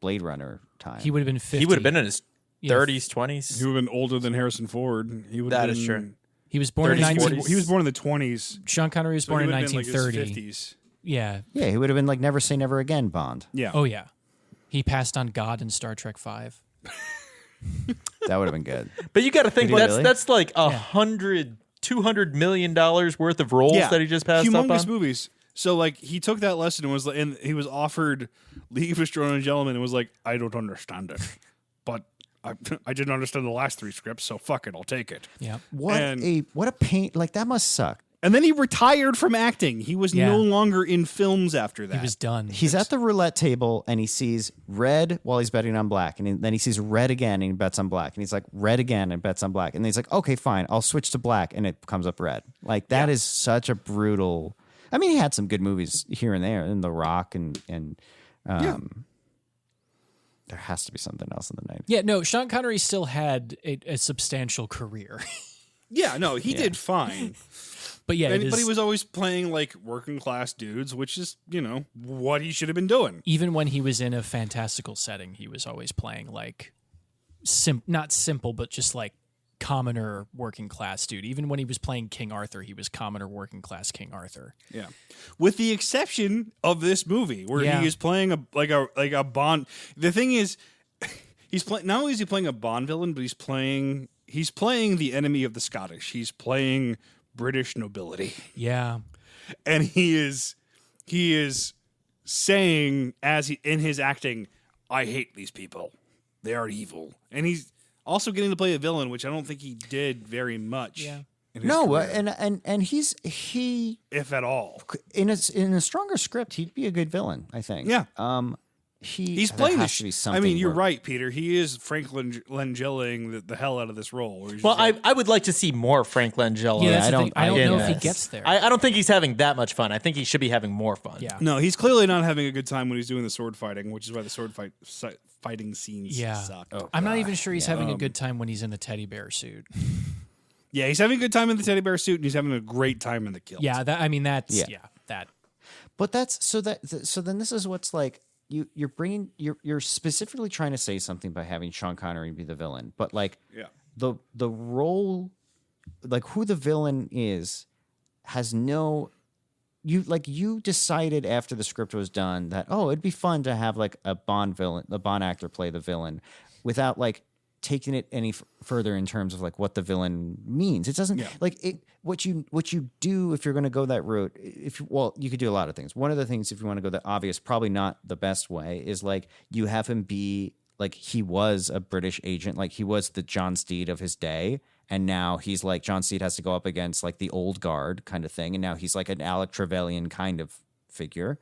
Blade Runner time. He would have been 50. He would have been in his Yeah. 30s, 20s. He would have been older than Harrison Ford. He would That have is been, true. He was born in 30s, 19. 40s. He was born in the 20s. Sean Connery was So born he in would have been, like, his 1930. 50s. Yeah. Yeah, he would have been like Never Say Never Again Bond. Yeah. Oh yeah. He passed on God in Star Trek V. That would have been good. But you got to think Did he that's really? that's like $200 million worth of roles that he just passed up humongous on. movies. So like he took that lesson and was like, and he was offered League of Extraordinary Gentlemen and was like, I don't understand it, but I didn't understand the last 3 scripts, so fuck it, I'll take it. Yeah. What a pain! Like that must suck. And then he retired from acting. He was no longer in films after that. He was done. He's at the roulette table and he sees red while he's betting on black, and then he sees red again and he bets on black, and he's like red again and bets on black, and then he's like, okay, fine, I'll switch to black, and it comes up red. Like that is such a brutal. I mean, he had some good movies here and there, in The Rock, and there has to be something else in the 90s. Yeah, no, Sean Connery still had a substantial career. Yeah, no, he did fine. But yeah, But he was always playing like working class dudes, which is, what he should have been doing. even when he was in a fantastical setting, he was always playing like not simple, but just like commoner working class dude. Even when he was playing King Arthur, he was commoner working class King Arthur. Yeah, with the exception of this movie where he is playing a Bond. The thing is, he's playing. Not only is he playing a Bond villain, but he's playing the enemy of the Scottish. He's playing British nobility. Yeah. And he is saying in his acting, I hate these people. They are evil. And he's also getting to play a villain, which I don't think he did very much. Yeah. in his No, career, and he if at all. in a stronger script, he'd be a good villain, I think. Yeah. He's playing has this. to be I something. mean, you're where- right, Peter. He is Frank Langelling the hell out of this role. Where he's Well, just like, I would like to see more Frank Langella. Yeah, that's I the thing. don't- I don't know if he Yes. gets there. I don't think he's having that much fun. I think he should be having more fun. Yeah. no, he's clearly not having a good time when he's doing the sword fighting, which is why the fighting scenes Yeah. suck. I'm not even sure he's having a good time when he's in the teddy bear suit. Yeah, he's having a good time in the teddy bear suit, and he's having a great time in the kilt. Yeah, that's Yeah. that. But that's so then this is what's like you're specifically trying to say something by having Sean Connery be the villain, but like the role, like who the villain is, has no. You decided after the script was done that it'd be fun to have like a Bond actor play the villain, without like taking it any further in terms of like what the villain means. It doesn't like it. What you do if you're going to go that route, you could do a lot of things. One of the things, if you want to go the obvious, probably not the best way, is like you have him be like he was a British agent, like he was the John Steed of his day, and now he's like John Steed has to go up against like the old guard kind of thing, and now he's like an Alec Trevelyan kind of figure.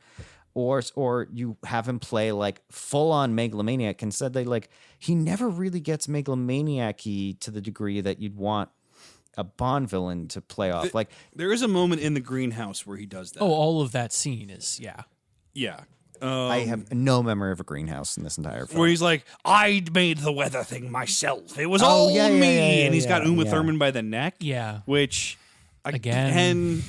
or you have him play like full on megalomaniac. Instead, he never really gets megalomaniac-y to the degree that you'd want a Bond villain to play off. There is a moment in the greenhouse where he does that. Oh, all of that scene is Yeah. I have no memory of a greenhouse in this entire film. Where he's like, I made the weather thing myself. It was all me. And he's got Uma Thurman by the neck. Yeah. Which, again,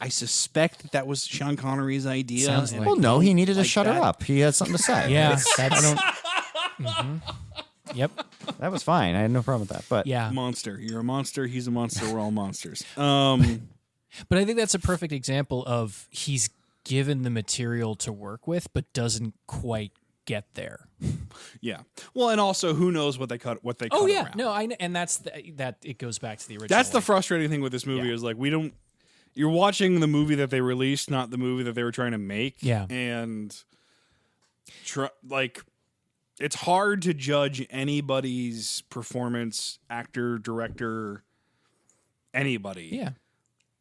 I suspect that was Sean Connery's idea. Sounds like Well, no, he needed to like shut her that. up. He had something to say. Yeah, I don't. Yep. That was fine. I had no problem with that. But Yeah. Monster. You're a monster. He's a monster. We're all monsters. But I think that's a perfect example of he's given the material to work with, but doesn't quite get there. Yeah. Well, and also, who knows what they cut? What they? Oh cut yeah, around. no, and that's that. It goes back to the original. That's the frustrating thing with this movie is we don't. You're watching the movie that they released, not the movie that they were trying to make. Yeah. And it's hard to judge anybody's performance, actor, director, anybody. Yeah.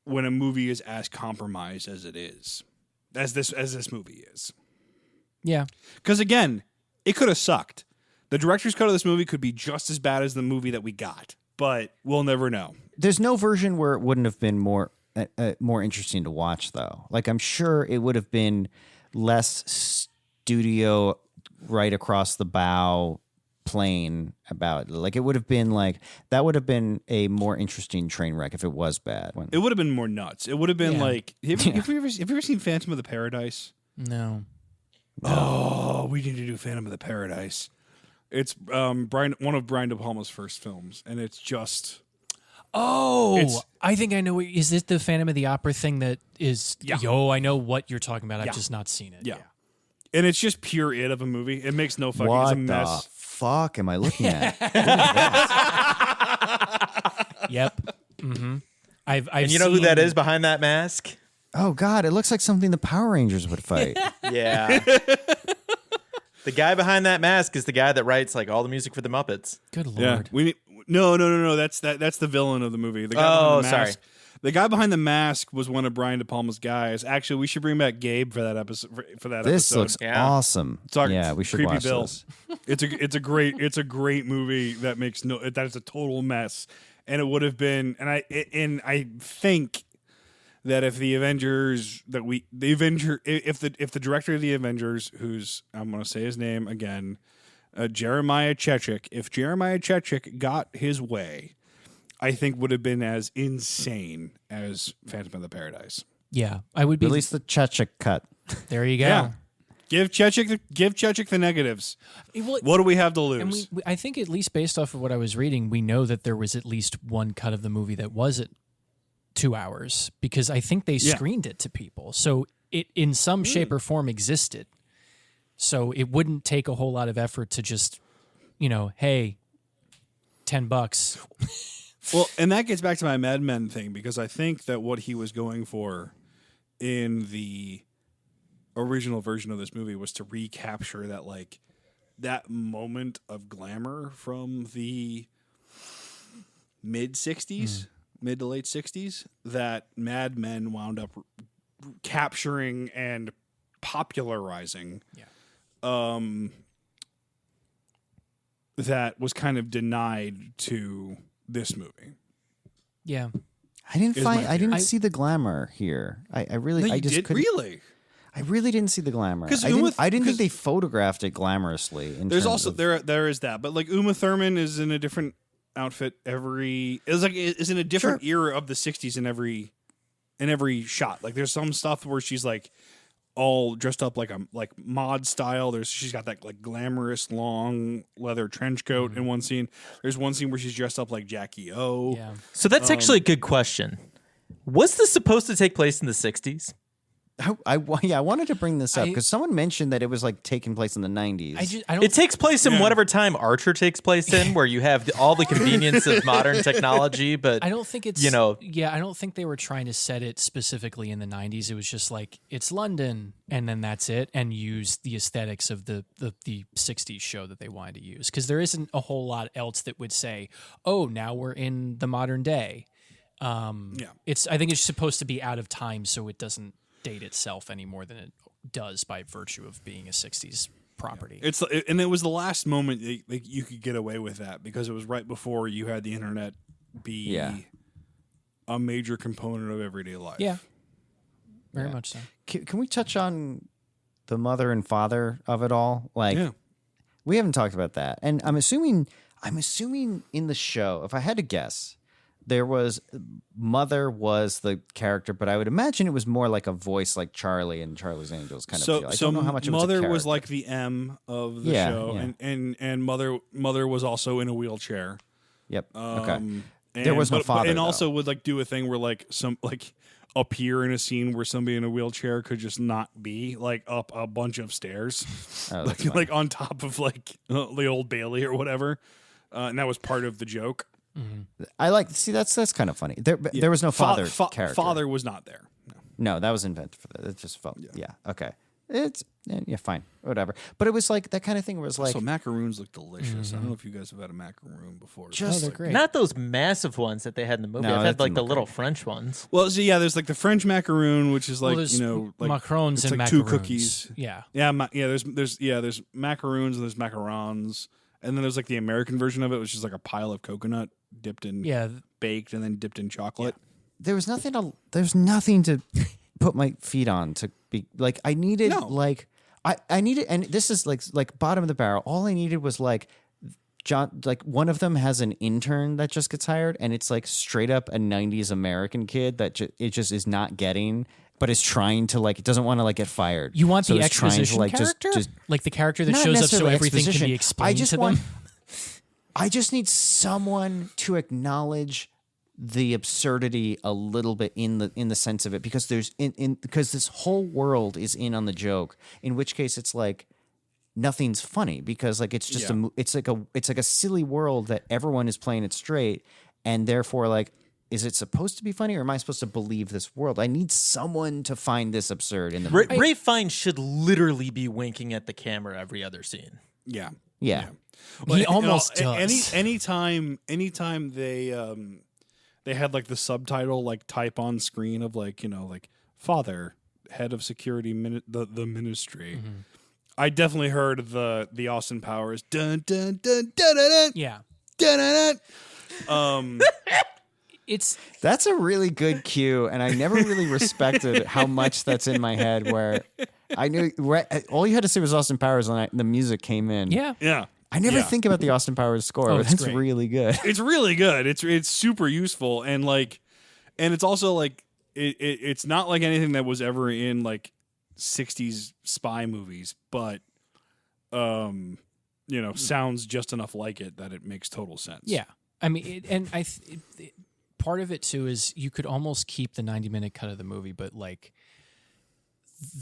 When a movie is as compromised as it is, as this movie is. Yeah. Because again, it could have sucked. The director's cut of this movie could be just as bad as the movie that we got, but we'll never know. there's no version where it wouldn't have been more interesting to watch, though. I'm sure it would have been less studio right across the bow plane about it. It would have been that would have been a more interesting train wreck if it was bad. It would have been more nuts. It would have been have you ever seen Phantom of the Paradise? No. Oh, we need to do Phantom of the Paradise. It's one of Brian De Palma's first films, and it's just... Oh, I think I know. Is it the Phantom of the Opera thing that is... Yeah. Yo, I know what you're talking about. I've just not seen it. Yeah. And it's just pure it of a movie. It makes no fucking... What It's a mess. the fuck am I looking at? Yep. Mm-hmm. I've And you know who that is behind that mask? Oh, God, it looks like something the Power Rangers would fight. Yeah. The guy behind that mask is the guy that writes all the music for the Muppets. Good Lord. Yeah. No. That's the villain of the movie. The guy behind the mask. The guy behind the mask was one of Brian De Palma's guys. Actually, we should bring back Gabe for that episode. This looks awesome. Yeah, we should Creepy watch Bill. this. It's a great movie that is a total mess. And it would have been, and I think that if the Avengers if the director of the Avengers, who's, I'm going to say his name again, Jeremiah Chechik, if Jeremiah Chechik got his way, I think would have been as insane as Phantom of the Paradise. Yeah, I would be. Release the Chechik cut. There you go. Yeah. Give Chechik the negatives. Well, what do we have to lose? And I think at least based off of what I was reading, we know that there was at least one cut of the movie that was at 2 hours because I think they screened it to people. So it in some shape or form existed. So it wouldn't take a whole lot of effort to just, hey, $10. Well, and that gets back to my Mad Men thing because I think that what he was going for in the original version of this movie was to recapture that that moment of glamour from the mid to late 60s that Mad Men wound up capturing and popularizing. Yeah. That was kind of denied to this movie. Yeah. I didn't see the glamour here. I really Really? I really didn't see the glamour. 'Cause I didn't think they photographed it glamorously. There's also there is that, but Uma Thurman is in a different outfit is in a different era of the 60s in every shot. There's some stuff where she's all dressed up like mod style. She's got that glamorous long leather trench coat in one scene. There's one scene where she's dressed up like Jackie O. Yeah. So that's actually a good question. Was this supposed to take place in the 60s? I wanted to bring this up because someone mentioned that it was taking place in the 90s. It takes place in whatever time Archer takes place in, where you have all the convenience of modern technology. But I don't think it's I don't think they were trying to set it specifically in the 90s. It was just it's London, and then that's it, and use the aesthetics of the 60s show that they wanted to use because there isn't a whole lot else that would say, oh, now we're in the modern day. I think it's supposed to be out of time, so it doesn't. date itself any more than it does by virtue of being a 60s property. And it was the last moment that you could get away with that because it was right before you had the internet be a major component of everyday life. Yeah. Very much so. Can we touch on the mother and father of it all? Like, we haven't talked about that. And I'm assuming in the show, if I had to guess, mother was the character, but I would imagine it was more like a voice like Charlie and Charlie's Angels kind of feel. I don't know how much it was mother was like the M of the show, and mother was also in a wheelchair. Yep. Okay. There was no father, and also would like do a thing where like some like appear in a scene where somebody in a wheelchair could just not be like up a bunch of stairs, like on top of like the Old Bailey or whatever, and that was part of the joke. Mm-hmm. I like that's kind of funny. There was no father character. Father was not there. No, that was invented for that. It just felt okay. It's fine, whatever. But it was like that kind of thing where it was like, so macaroons look delicious. I don't know if you guys have had a macaroon before. They're great. Not those massive ones that they had in the movie. No, I've had like the little great. French ones. Well, so there's like the French macaroon, which is like there's like macarons it's and like macaroons. 2 cookies. Yeah. There's macaroons and there's macarons, and then there's like the American version of it, which is like a pile of coconut dipped in baked and then dipped in chocolate. there's nothing to put my feet on to be like. I needed I needed, and this is like bottom of the barrel. All I needed was like John, like one of them has an intern that just gets hired, and it's like straight up a 90s American kid that it just is not getting, but is trying to like, it doesn't want to like get fired. You want so the it's trying to, exposition like, character? just like the character that not shows up so necessarily everything can exposition. be explained to them? I just need someone to acknowledge the absurdity a little bit in the sense of it, because there's because this whole world is in on the joke, in which case it's like nothing's funny because like it's just it's like a silly world that everyone is playing it straight, and therefore like, is it supposed to be funny, or am I supposed to believe this world? I need someone to find this absurd in the movie. Ray Fiennes should literally be winking at the camera every other scene. Yeah. He almost does. Anytime they had like the subtitle like type on screen of like, you know, like father, head of security, the ministry. Mm-hmm. I definitely heard the Austin Powers dun dun dun dun dun dun. Yeah. Dun, dun, dun. That's a really good cue, and I never really respected how much that's in my head. Where I knew all you had to say was Austin Powers, and the music came in. Yeah. I never think about the Austin Powers score, but that's really good. It's really good. It's super useful, and like, and it's also like it's not like anything that was ever in like 60s spy movies, but you know, sounds just enough like it that it makes total sense. Yeah. I mean, part of it too is you could almost keep the 90-minute cut of the movie, but like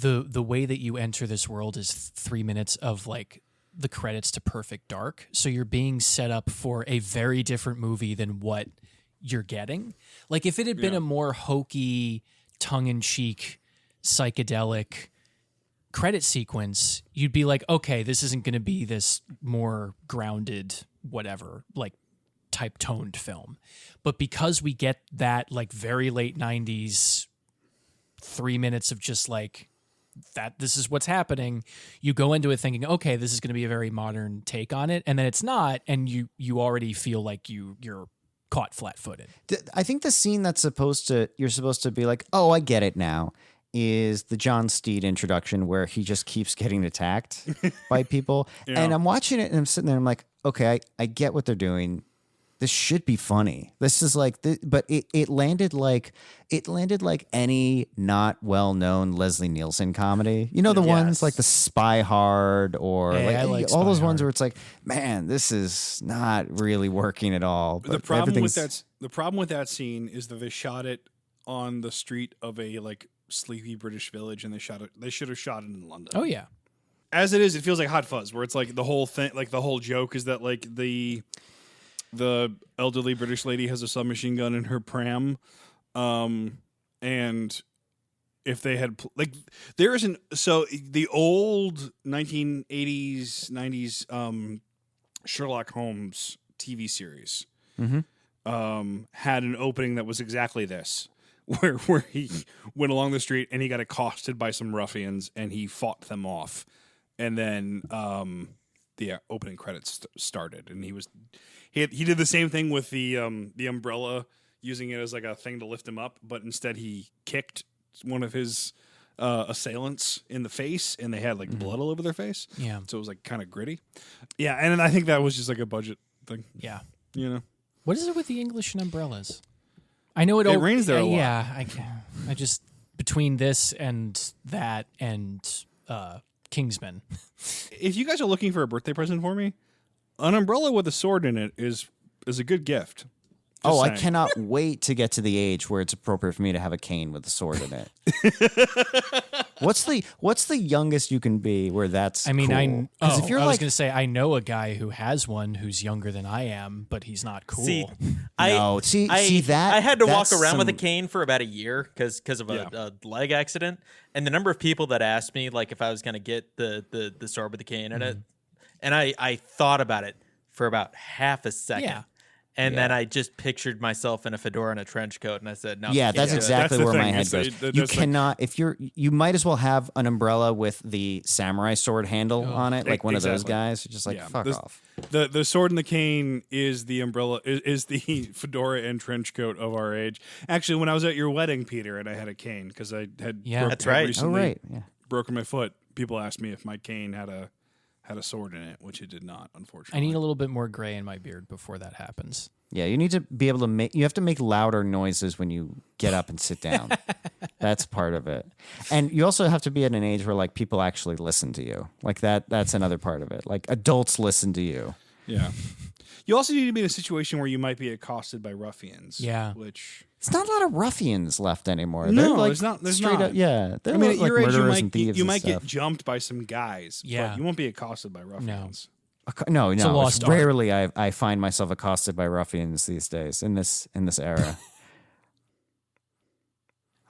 the way that you enter this world is 3 minutes of like the credits to Perfect Dark. So you're being set up for a very different movie than what you're getting. Like if it had been a more hokey, tongue-in-cheek, psychedelic credit sequence, you'd be like, okay, this isn't going to be this more grounded, whatever, like type toned film. But because we get that like very late 90s 3 minutes of just like that, this is what's happening, you go into it thinking, okay, this is going to be a very modern take on it, and then it's not, and you already feel like you're caught flat-footed. I think the scene you're supposed to be like, oh, I get it now, is the John Steed introduction where he just keeps getting attacked by people. And I'm watching it and I'm sitting there and I'm like, okay, I get what they're doing. This should be funny. This is like, but it landed like any not well-known Leslie Nielsen comedy. You know, the ones like the Spy Hard or like all those ones where it's like, man, this is not really working at all. But the problem with that scene is that they shot it on the street of a like sleepy British village, and they should have shot it in London. Oh yeah. As it is, it feels like Hot Fuzz, where it's like the whole thing, like the whole joke is that like the elderly British lady has a submachine gun in her pram, and if they had there isn't, so the old 1980s 90s Sherlock Holmes TV series had an opening that was exactly this, where he went along the street and he got accosted by some ruffians and he fought them off, and then the opening credits started, and he did the same thing with the umbrella, using it as like a thing to lift him up, but instead he kicked one of his assailants in the face, and they had like blood all over their face. Yeah. So it was like kind of gritty. Yeah, and I think that was just like a budget thing. Yeah. You know. What is it with the English and umbrellas? I know it. It rains there a lot. Yeah, I just between this and that and Kingsman. If you guys are looking for a birthday present for me, an umbrella with a sword in it is a good gift. Just I saying. cannot wait to get to the age where it's appropriate for me to have a cane with a sword in it. What's the youngest you can be where that's I mean, cool? I 'Cause if you're was like, going to say I know a guy who has one who's younger than I am, but he's not cool. See, see that I had to walk that's around with a some- cane for about a year because of a leg accident, and the number of people that asked me like if I was going to get the sword with the cane in it, and I thought about it for about half a second. Yeah. And then I just pictured myself in a fedora and a trench coat, and I said, "No." Yeah, you that's can't do it. exactly That's the where my thing. head It's- goes. it- You that's the- cannot you might as well have an umbrella with the samurai sword handle on it, like one of those Exactly. guys. You're just like, Yeah. fuck This- off. The sword and the cane is the umbrella, is the fedora and trench coat of our age. Actually, when I was at your wedding, Peter, and I had a cane because I had That's right. recently Oh, right. Yeah. broken my foot. People asked me if my cane had a sword in it, which it did not, unfortunately. I need a little bit more gray in my beard before that happens. Yeah, you need to be able to you have to make louder noises when you get up and sit down. That's part of it. And you also have to be at an age where like people actually listen to you. Like that's another part of it. Like adults listen to you. Yeah. You also need to be in a situation where you might be accosted by ruffians. Yeah. Which It's not a lot of ruffians left anymore. No, They're like there's not- there's straight not. up, yeah. They're I mean, at like your age, murderers and thieves you and might stuff. get jumped by some guys. Yeah. But you won't be accosted by ruffians. No, a it's lost art. rarely I find myself accosted by ruffians these days in this era.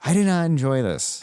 I did not enjoy this.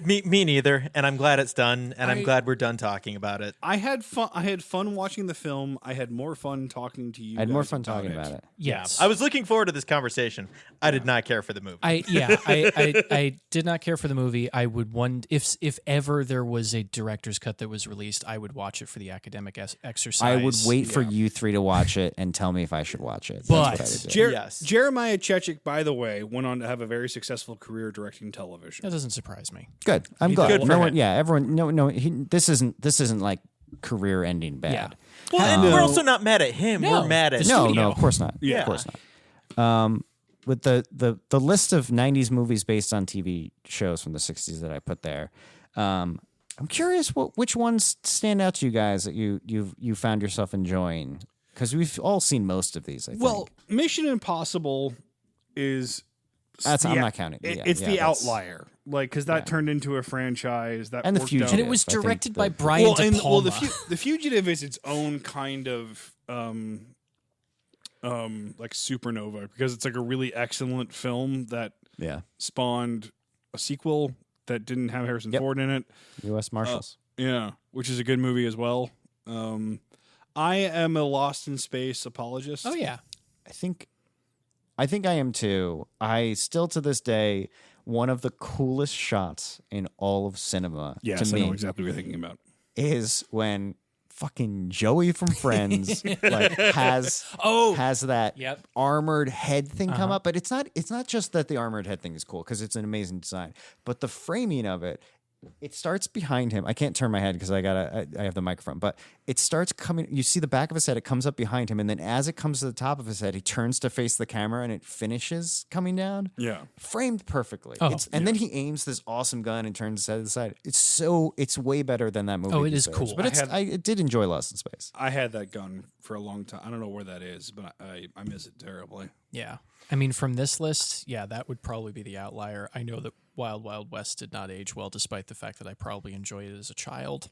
Me neither, and I'm glad it's done, and I'm glad we're done talking about it. I had fun watching the film. I had more fun talking to you. I had more guys fun talking about it. Yes. I was looking forward to this conversation. I did not care for the movie. I did not care for the movie. I would if ever there was a director's cut that was released, I would watch it for the academic exercise. I would wait for you three to watch it and tell me if I should watch it. But- That's what I would do. Yes. Jeremiah Chechik, by the way, went on to have a very successful career directing television. That doesn't surprise me. Good. I'm Good glad. for No him. one. Yeah. Everyone. No. This isn't like career-ending bad. Yeah. Well, and we're also not mad at him. No, We're mad at the No. studio. No. Of course not. Yeah. Of course not. With the list of '90s movies based on TV shows from the '60s that I put there, I'm curious which ones stand out to you guys that you found yourself enjoying, because we've all seen most of these. I think. Well, Mission Impossible is. I'm not counting. Yeah, it's yeah, the that's- outlier, like because that turned into a franchise that And The worked Fugitive. out. And it was I think directed by the- Brian well, De and Palma. the Fugitive is its own kind of like supernova, because it's like a really excellent film that Yeah. spawned a sequel that didn't have Harrison Yep. Ford in it. U.S. Marshals. Yeah, which is a good movie as well. I am a Lost in Space apologist. Oh yeah. I think I am too. I still to this day, one of the coolest shots in all of cinema Yes, to I me know exactly what you're thinking about. is when fucking Joey from Friends like has that Yep. armored head thing come up. But it's not just that the armored head thing is cool, because it's an amazing design, but the framing of it. It starts behind him. I can't turn my head because I have the microphone, but it starts coming. You see the back of his head. It comes up behind him, and then as it comes to the top of his head, he turns to face the camera, and it finishes coming down. Yeah. Framed perfectly. Oh, And then he aims this awesome gun and turns his head to the side. It's way better than that movie. Oh, it is deserves. cool. But I did enjoy Lost in Space. I had that gun for a long time. I don't know where that is, but I miss it terribly. Yeah. I mean, from this list, yeah, that would probably be the outlier. I know that Wild Wild West did not age well, despite the fact that I probably enjoyed it as a child.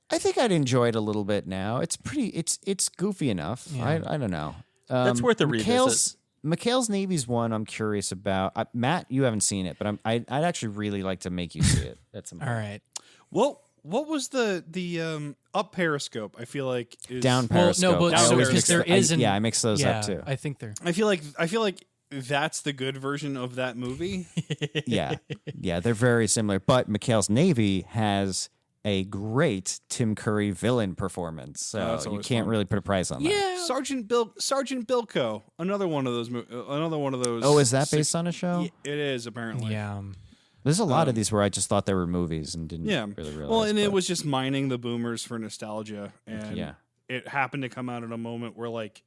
I think I'd enjoy it a little bit now. It's goofy enough. Yeah. I don't know. That's worth a revisit. McHale's Navy's one I'm curious about. Matt, you haven't seen it, but I'd actually really like to make you see it at some point. All right. Well, what was the up periscope? I feel like is Down Well, Periscope. no, but I so always because mix there I is an mix those up too. I think there. I feel like that's the good version of that movie. Yeah, they're very similar. But McHale's Navy has a great Tim Curry villain performance, so that's you always can't fun. really put a price on that. Yeah. Sergeant Bilko, another one of those. Oh, is that based on a show? It is apparently. Yeah. There's a lot of these where I just thought they were movies and didn't really realize. Well, and it but- was just mining the boomers for nostalgia, and Yeah. it happened to come out at a moment where like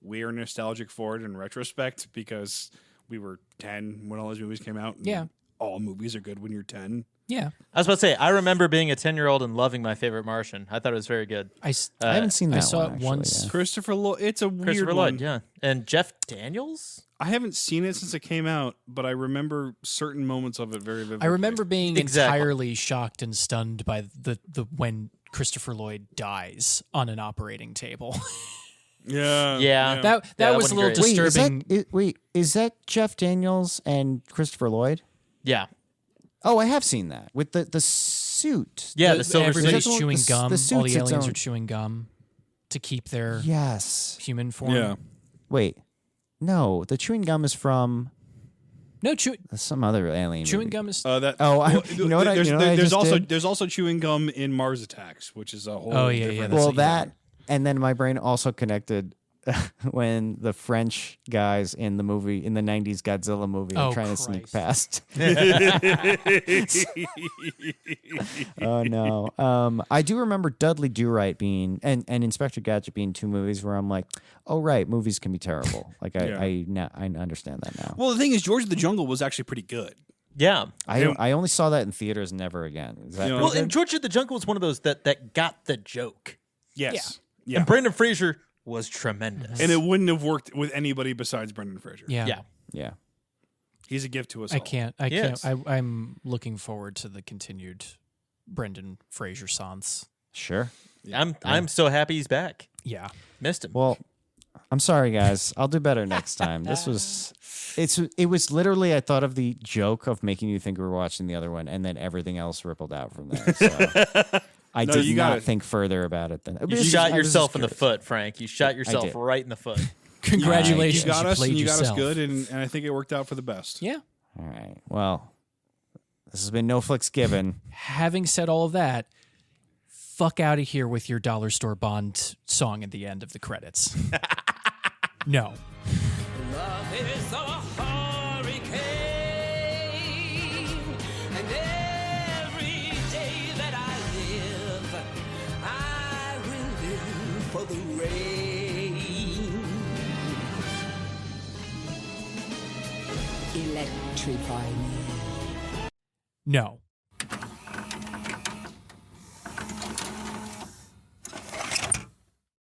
we're nostalgic for it in retrospect because we were 10 when all those movies came out. And Yeah. all movies are good when you're 10. Yeah. I was about to say, I remember being a 10-year-old and loving My Favorite Martian. I thought it was very good. I haven't seen that. I saw one, it actually, once. yeah. Christopher Lloyd. It's a weird Christopher one. Lloyd, yeah. And Jeff Daniels? I haven't seen it since it came out, but I remember certain moments of it very vividly. I remember being Exactly. entirely shocked and stunned by the when Christopher Lloyd dies on an operating table. Yeah. Yeah. that that was a wasn't little great. disturbing. Is that Jeff Daniels and Christopher Lloyd? Yeah. Oh, I have seen that with the suit. Yeah, the silver everybody's suit. chewing The gum. All suit's the its aliens own- are chewing gum to keep their Yes. human form. Yeah. Wait. No, the chewing gum is from No, some other alien. chewing movie. gum is. You know what I- There's, you know what I there's just also did? there's also chewing gum in Mars Attacks, which is a whole. Oh, yeah, different yeah, that's Well, what you that and then my brain also connected when the French guys in the movie in the '90s Godzilla movie are Oh, trying to sneak Christ. past. Oh no! I do remember Dudley Do-Right being and Inspector Gadget being two movies where I'm like, oh right, movies can be terrible. Like I understand that now. Well, the thing is, George of the Jungle was actually pretty good. Yeah. I only saw that in theaters, never again. Is that You know- pretty Well, good? and George of the Jungle was one of those that got the joke. Yes. Yeah. And Brendan Fraser was tremendous. And it wouldn't have worked with anybody besides Brendan Fraser. Yeah. Yeah. Yeah. He's a gift to us I all. can't. Yes. I'm looking forward to the continued Brendan Fraser sans. Sure. I'm so happy he's back. Yeah. Missed him. Well, I'm sorry, guys. I'll do better next time. It was literally, I thought of the joke of making you think we were watching the other one, and then everything else rippled out from there. So I No, did you got not it. think further about it than You shot yourself in the foot, Frank. You shot yourself did. right in the foot. Congratulations. You got us, played and you got us yourself. good, and I think it worked out for the best. Yeah. All right. Well, this has been No Flicks Given. Having said all of that, fuck out of here with your Dollar Store Bond song at the end of the credits. No. Love is a hurricane, and every day that I live, I will live for the rain. Electrify me. No.